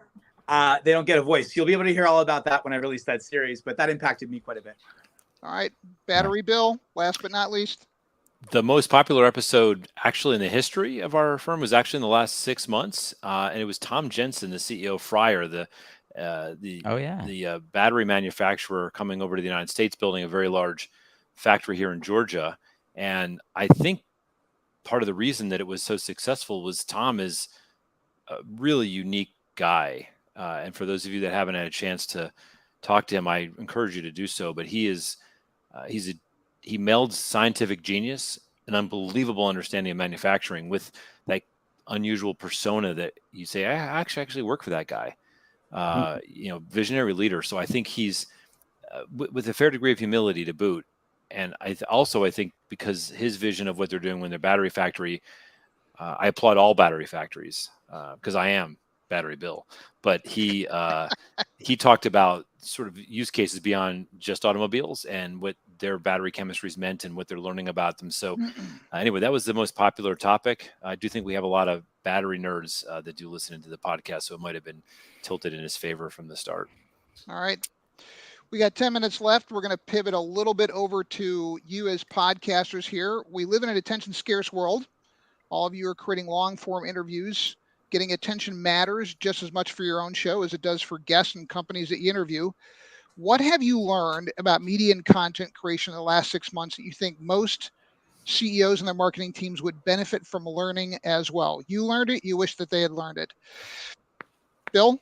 They don't get a voice. You'll be able to hear all about that when I release that series, but that impacted me quite a bit. All right. Battery Bill, last but not least. The most popular episode actually in the history of our firm was actually in the last 6 months. And it was Tom Jensen, the CEO of Fryer, the battery manufacturer coming over to the United States, building a very large factory here in Georgia. And I think part of the reason that it was so successful was Tom is a really unique guy. And for those of you that haven't had a chance to talk to him, I encourage you to do so. But he melds scientific genius, an unbelievable understanding of manufacturing with that unusual persona that you say, I actually work for that guy, visionary leader. So I think he's with a fair degree of humility to boot. And I think because his vision of what they're doing when their battery factory, I applaud all battery factories because I am Battery Bill, but he talked about sort of use cases beyond just automobiles and what their battery chemistries meant and what they're learning about them. So anyway, that was the most popular topic. I do think we have a lot of battery nerds that do listen into the podcast, so it might have been tilted in his favor from the start. All right. We got 10 minutes left. We're going to pivot a little bit over to you as podcasters here. We live in an attention scarce world. All of you are creating long form interviews. Getting attention matters just as much for your own show as it does for guests and companies that you interview. What have you learned about media and content creation in the last 6 months that you think most CEOs and their marketing teams would benefit from learning as well? You learned it. You wish that they had learned it. Bill?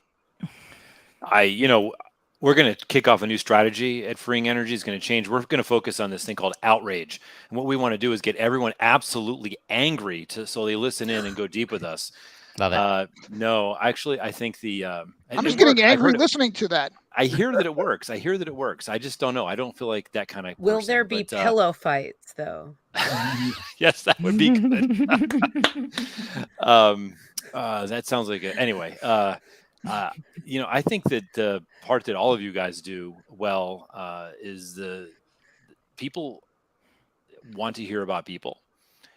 We're going to kick off a new strategy at Freeing Energy. It's going to change. We're going to focus on this thing called outrage. And what we want to do is get everyone absolutely angry so they listen in and go deep with us. Love it. No, actually, I think I'm just getting angry listening to that. I hear that it works. I just don't know. I don't feel like that kind of. Will there be pillow fights though? Yes, that would be good. That sounds like it. Anyway, I think that the part that all of you guys do well is the people want to hear about people.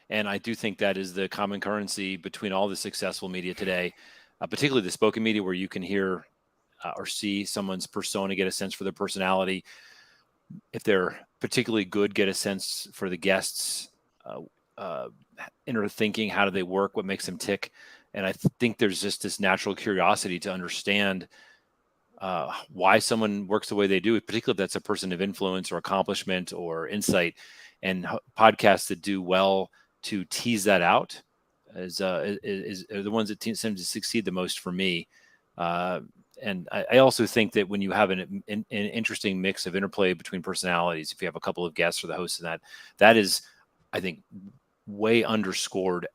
And I do think that is the common currency between all the successful media today, particularly the spoken media, where you can hear or see someone's persona, get a sense for their personality. If they're particularly good, get a sense for the guests' inner thinking. How do they work? What makes them tick? And I think there's just this natural curiosity to understand why someone works the way they do, particularly if that's a person of influence or accomplishment or insight. And podcasts that do well to tease that out are the ones that seem to succeed the most for me. And I also think that when you have an interesting mix of interplay between personalities, if you have a couple of guests or the host of that is, I think, way underscored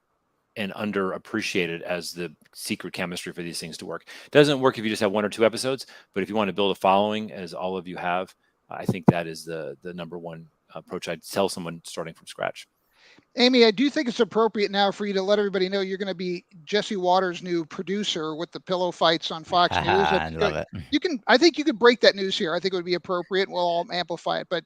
and underappreciated as the secret chemistry for these things to work. It doesn't work if you just have 1 or 2 episodes, but if you want to build a following, as all of you have, I think that is the number one approach I'd tell someone starting from scratch. Amy, I do think it's appropriate now for you to let everybody know you're going to be Jesse Waters' new producer with the pillow fights on Fox News. I love it. I think you could break that news here. I think it would be appropriate. We'll all amplify it, but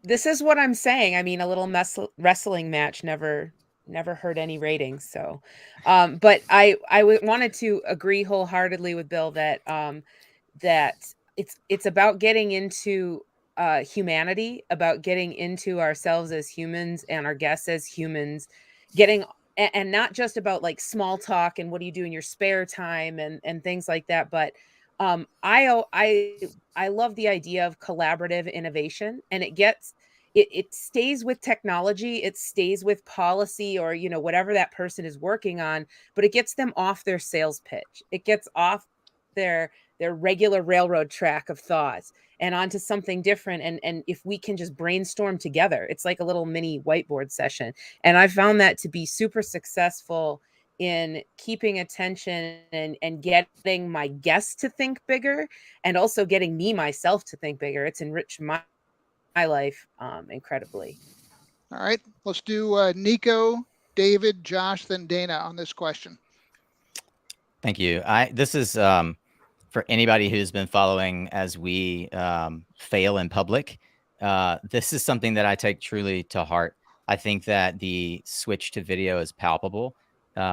This is what I'm saying. I mean, a little wrestling match never hurt any ratings. So, but I wanted to agree wholeheartedly with Bill that that it's about getting into humanity, about getting into ourselves as humans and our guests as humans, and not just about like small talk and what do you do in your spare time and things like that. But I love the idea of collaborative innovation, and it stays with technology, it stays with policy, or whatever that person is working on, but it gets them off their sales pitch. It gets off their regular railroad track of thoughts and onto something different. And if we can just brainstorm together, it's like a little mini whiteboard session. And I found that to be super successful in keeping attention and getting my guests to think bigger, and also getting me myself to think bigger. It's enriched my life incredibly. All right, let's do Nico, David, Josh, then Dana on this question. Thank you. This is for anybody who's been following as we fail in public. This is something that I take truly to heart. I think that the switch to video is palpable.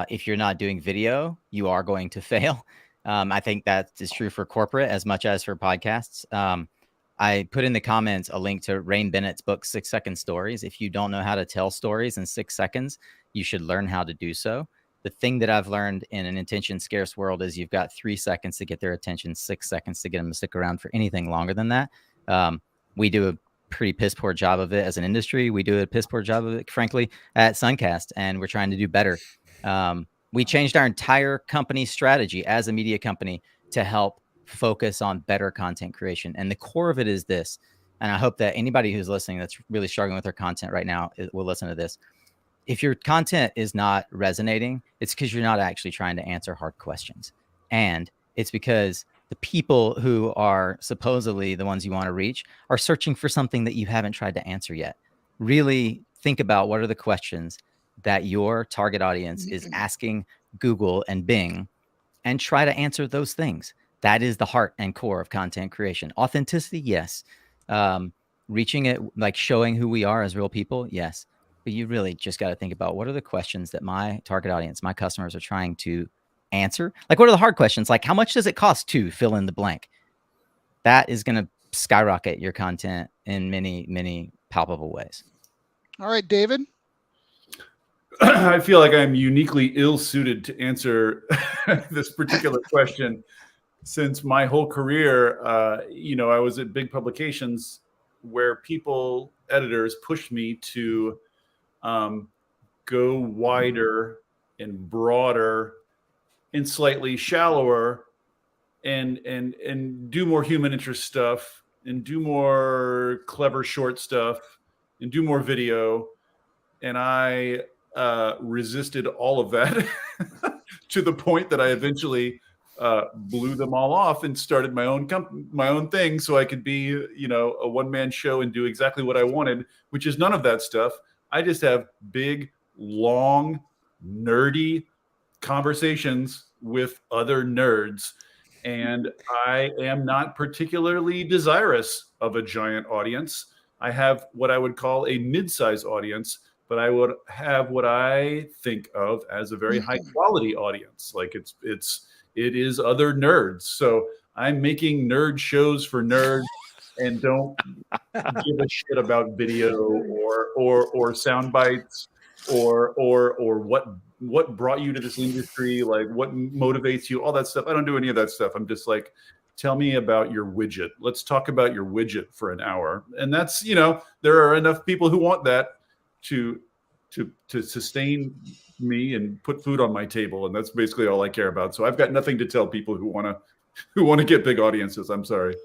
If you're not doing video, you are going to fail. I think that is true for corporate as much as for podcasts. I put in the comments a link to Rain Bennett's book, 6 Second Stories. If you don't know how to tell stories in 6 seconds, you should learn how to do so. The thing that I've learned in an attention scarce world is you've got 3 seconds to get their attention, 6 seconds to get them to stick around for anything longer than that. We do a pretty piss poor job of it as an industry. We do a piss poor job of it, frankly, at Suncast, and we're trying to do better. We changed our entire company strategy as a media company to help focus on better content creation. And the core of it is this, and I hope that anybody who's listening that's really struggling with their content right now will listen to this. If your content is not resonating, it's because you're not actually trying to answer hard questions. And it's because the people who are supposedly the ones you want to reach are searching for something that you haven't tried to answer yet. Really think about what are the questions that your target audience is asking Google and Bing, and try to answer those things. That is the heart and core of content creation. Authenticity, yes. Reaching it, like showing who we are as real people, yes. But you really just got to think about what are the questions that my target audience, my customers are trying to answer. Like, what are the hard questions? Like, how much does it cost to fill in the blank? That is going to skyrocket your content in many, many palpable ways. All right, David. I feel like I'm uniquely ill-suited to answer this particular question, since my whole career, I was at big publications where editors pushed me to go wider and broader and slightly shallower and do more human interest stuff and do more clever short stuff and do more video. And I resisted all of that to the point that I eventually blew them all off and started my own thing, so I could be, a one-man show and do exactly what I wanted, which is none of that stuff. I just have big, long, nerdy, conversations with other nerds. And I am not particularly desirous of a giant audience. I have what I would call a mid-size audience, but I would have what I think of as a very high quality audience. Like it is other nerds. So I'm making nerd shows for nerds and don't give a shit about video or sound bites or what brought you to this industry, like what motivates you, all that stuff. I don't do any of that stuff. I'm just like, tell me about your widget. Let's talk about your widget for an hour. And that's, there are enough people who want that to sustain me and put food on my table. And that's basically all I care about. So I've got nothing to tell people who want to get big audiences. I'm sorry.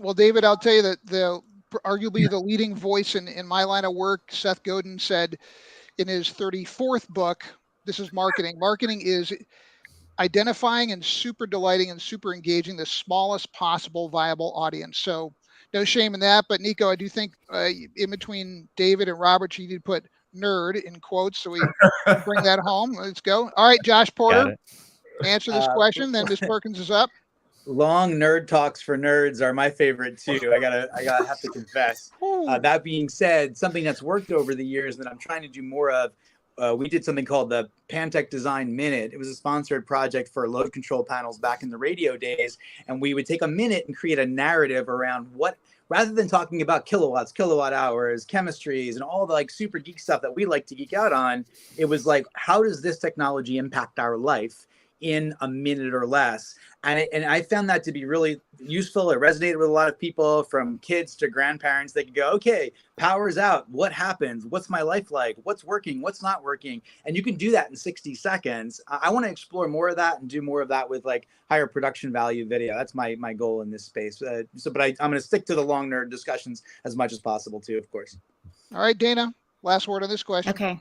Well, David, I'll tell you that arguably the leading voice in my line of work, Seth Godin, said in his 34th book, this is marketing. Marketing is identifying and super delighting and super engaging the smallest possible viable audience. So no shame in that. But Nico, I do think in between David and Robert, you need to put nerd in quotes so we bring that home. Let's go. All right, Josh Porter, answer this question. Then Ms. Perkins is up. Long nerd talks for nerds are my favorite too. I gotta have to confess. That being said, something that's worked over the years that I'm trying to do more of. We did something called the Pantech Design Minute. It was a sponsored project for load control panels back in the radio days. And we would take a minute and create a narrative around rather than talking about kilowatts, kilowatt hours, chemistries, and all the like super geek stuff that we like to geek out on. It was like, how does this technology impact our life in a minute or less? And I found that to be really useful. It resonated with a lot of people, from kids to grandparents. They could go, okay, power's out. What happens? What's my life like? What's working? What's not working? And you can do that in 60 seconds. I want to explore more of that and do more of that with like higher production value video. That's my goal in this space. But I'm going to stick to the long nerd discussions as much as possible too, of course. All right, Dana, last word on this question. Okay.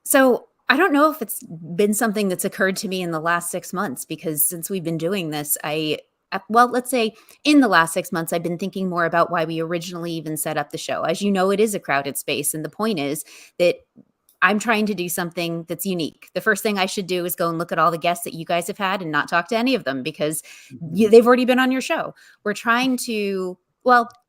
So I don't know if it's been something that's occurred to me in the last 6 months, because since we've been doing this, let's say in the last 6 months, I've been thinking more about why we originally even set up the show. As you know, it is a crowded space. And the point is that I'm trying to do something that's unique. The first thing I should do is go and look at all the guests that you guys have had and not talk to any of them, because they've already been on your show. We're trying to,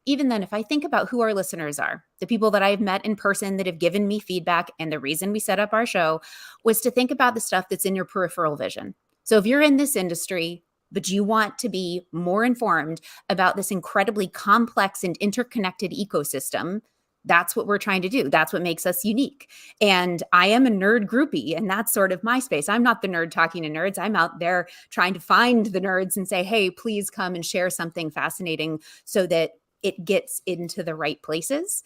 even then, if I think about who our listeners are, the people that I've met in person that have given me feedback, and the reason we set up our show was to think about the stuff that's in your peripheral vision. So if you're in this industry, but you want to be more informed about this incredibly complex and interconnected ecosystem, that's what we're trying to do. That's what makes us unique. And I am a nerd groupie, and that's sort of my space. I'm not the nerd talking to nerds. I'm out there trying to find the nerds and say, hey, please come and share something fascinating so that it gets into the right places.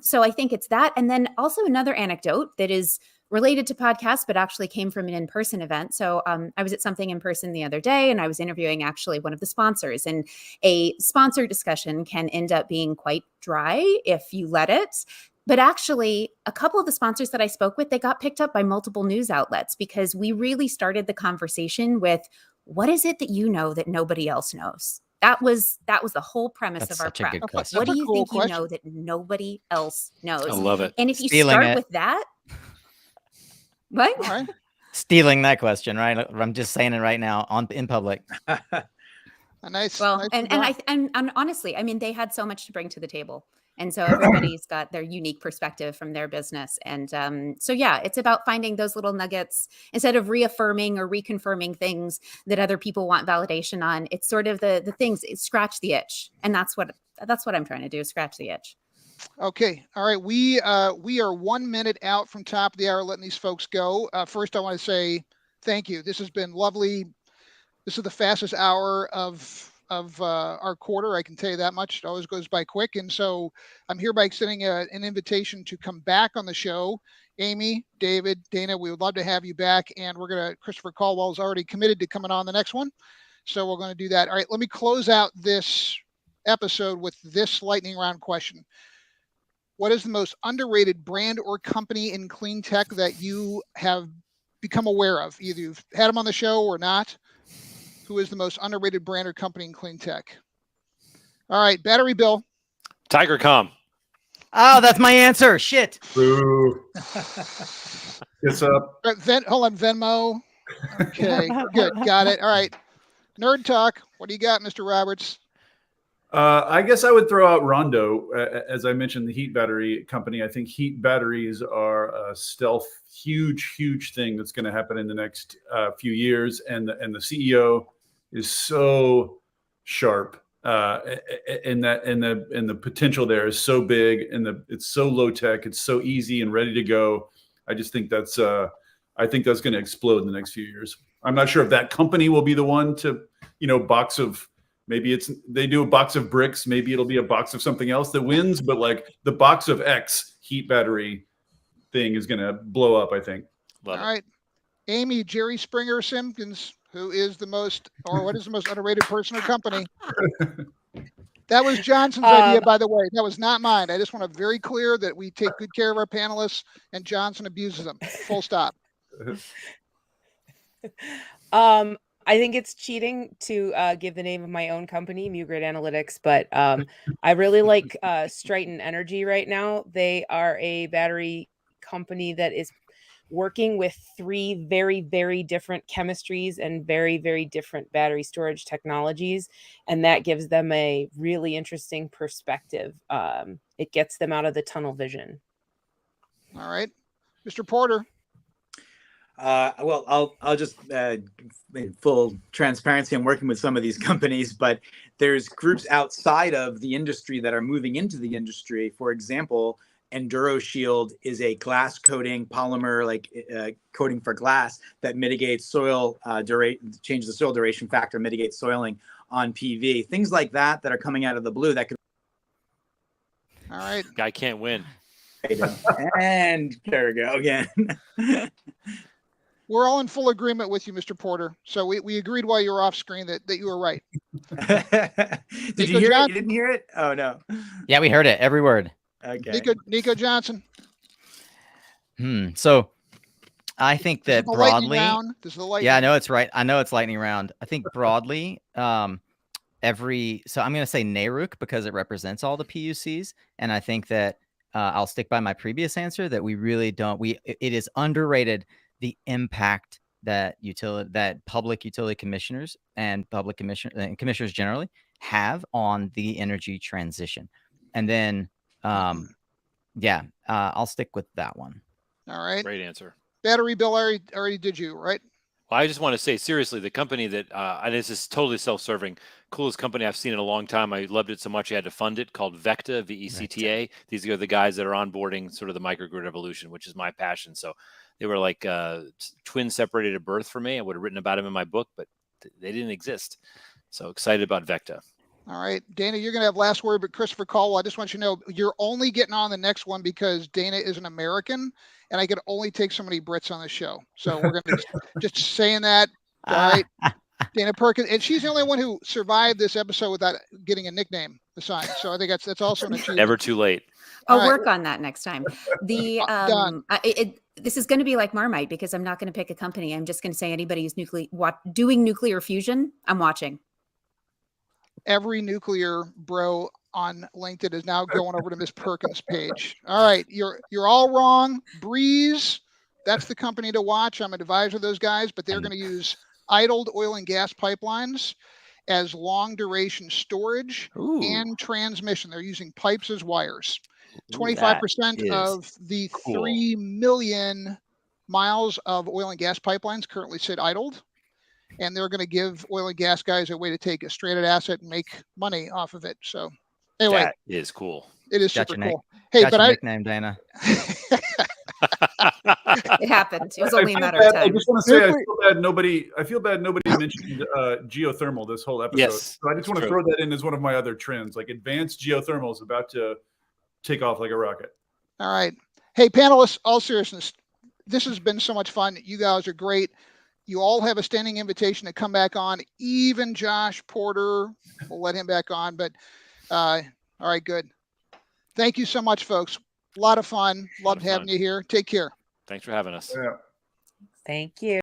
So I think it's that. And then also another anecdote that is related to podcasts, but actually came from an in-person event. So I was at something in person the other day, and I was interviewing actually one of the sponsors. And a sponsor discussion can end up being quite dry if you let it. But actually, a couple of the sponsors that I spoke with, they got picked up by multiple news outlets, because we really started the conversation with, what is it that you know that nobody else knows? That was the whole premise of our prep. What do you think you know that nobody else knows? I love it. And if you start with that, what? All right. Stealing that question, right? I'm just saying it right now in public. Nice. And honestly, I mean, they had so much to bring to the table. And so everybody's got their unique perspective from their business. And so, yeah, it's about finding those little nuggets instead of reaffirming or reconfirming things that other people want validation on. It's sort of the things, scratch the itch. And that's what I'm trying to do, scratch the itch. Okay. All right. We are 1 minute out from top of the hour, letting these folks go. First, I want to say thank you. This has been lovely. This is the fastest hour of our quarter. I can tell you that much. It always goes by quick. And so I'm hereby extending an invitation to come back on the show. Amy, David, Dana, we would love to have you back. And Christopher Caldwell's already committed to coming on the next one. So we're going to do that. All right, let me close out this episode with this lightning round question. What is the most underrated brand or company in clean tech that you have become aware of? Either you've had them on the show or not. Who is the most underrated brand or company in clean tech? All right, battery bill. TigerCom. Oh, that's my answer. Shit. Boo. It's up. Hold on, Venmo. Okay, good, got it. All right, nerd talk. What do you got, Mr. Roberts? I guess I would throw out Rondo. As I mentioned, the heat battery company. I think heat batteries are a stealth, huge thing that's going to happen in the next few years. And the CEO is so sharp, and the potential there is so big, and it's so low tech, it's so easy and ready to go. I just think that's going to explode in the next few years. I'm not sure if that company will be the one to, box of. Maybe they do a box of bricks. Maybe it'll be a box of something else that wins. But like the box of X heat battery thing is going to blow up, I think. All right. Amy, Jerry Springer Simpkins, who is what is the most underrated person or company? That was Johnson's idea, by the way. That was not mine. I just want to very clear that we take good care of our panelists and Johnson abuses them. Full stop. I think it's cheating to give the name of my own company, Mugrid Analytics, but I really like Stryton Energy right now. They are a battery company that is working with 3 very, very different chemistries and very, very different battery storage technologies, and that gives them a really interesting perspective. It gets them out of the tunnel vision. All right. Mr. Porter. Well, I'll just in full transparency, I'm working with some of these companies, but there's groups outside of the industry that are moving into the industry. For example, EnduroShield is a glass coating polymer, coating for glass that mitigates soil changes the soil duration factor, mitigates soiling on PV. Things like that are coming out of the blue that could. All right. Guy can't win. And there we go again. We're all in full agreement with you, Mr. Porter. So we agreed while you were off screen that you were right. Did you hear it? You didn't hear it? Oh, no. Yeah, we heard it. Every word. Okay. Nico Johnson. So I think that broadly. This is the lightning. Yeah, I know it's right. I know it's lightning round. I think broadly, so I'm going to say NARUC because it represents all the PUCs. And I think that I'll stick by my previous answer that we really don't. It is underrated the impact that public utility commissioners and commissioners generally have on the energy transition. And then, I'll stick with that one. All right. Great answer. Battery bill already did you, right? Well, I just want to say seriously, the company that, and this is totally self-serving, coolest company I've seen in a long time. I loved it so much I had to fund it, called Vecta, VECTA. These are the guys that are onboarding sort of the microgrid evolution, which is my passion. So they were like twins separated at birth for me. I would have written about them in my book, but they didn't exist. So excited about Vecta. All right, Dana, you're going to have last word, but Christopher Caldwell, I just want you to know you're only getting on the next one because Dana is an American and I can only take so many Brits on the show. So we're going to just saying that. All right. Dana Perkins, and she's the only one who survived this episode without getting a nickname assigned. So I think that's also an achievement. Never too late. I'll work on that next time. Done. This is going to be like Marmite because I'm not going to pick a company. I'm just going to say anybody who's doing nuclear fusion, I'm watching. Every nuclear bro on LinkedIn is now going over to Miss Perkins' page. All right, you're all wrong. Breeze, that's the company to watch. I'm an advisor of those guys, but they're going to use idled oil and gas pipelines as long duration storage and transmission. They're using pipes as wires. 25% of the 3 million miles of oil and gas pipelines currently sit idled. And they're going to give oil and gas guys a way to take a stranded asset and make money off of it. So anyway, that is cool. It is super cool. Hey, but nickname, Dana. It happened. It was only a matter of time. I just want to say I feel bad nobody mentioned geothermal this whole episode. Yes, so I just want to throw that in as one of my other trends. Like advanced geothermal is about to take off like a rocket. All right. Hey, panelists, all seriousness, this has been so much fun. You guys are great. You all have a standing invitation to come back on. Even Josh Porter, we'll let him back on. But all right, good. Thank you so much, folks. A lot of fun. Loved having you here. Take care. Thanks for having us. Yeah. Thank you.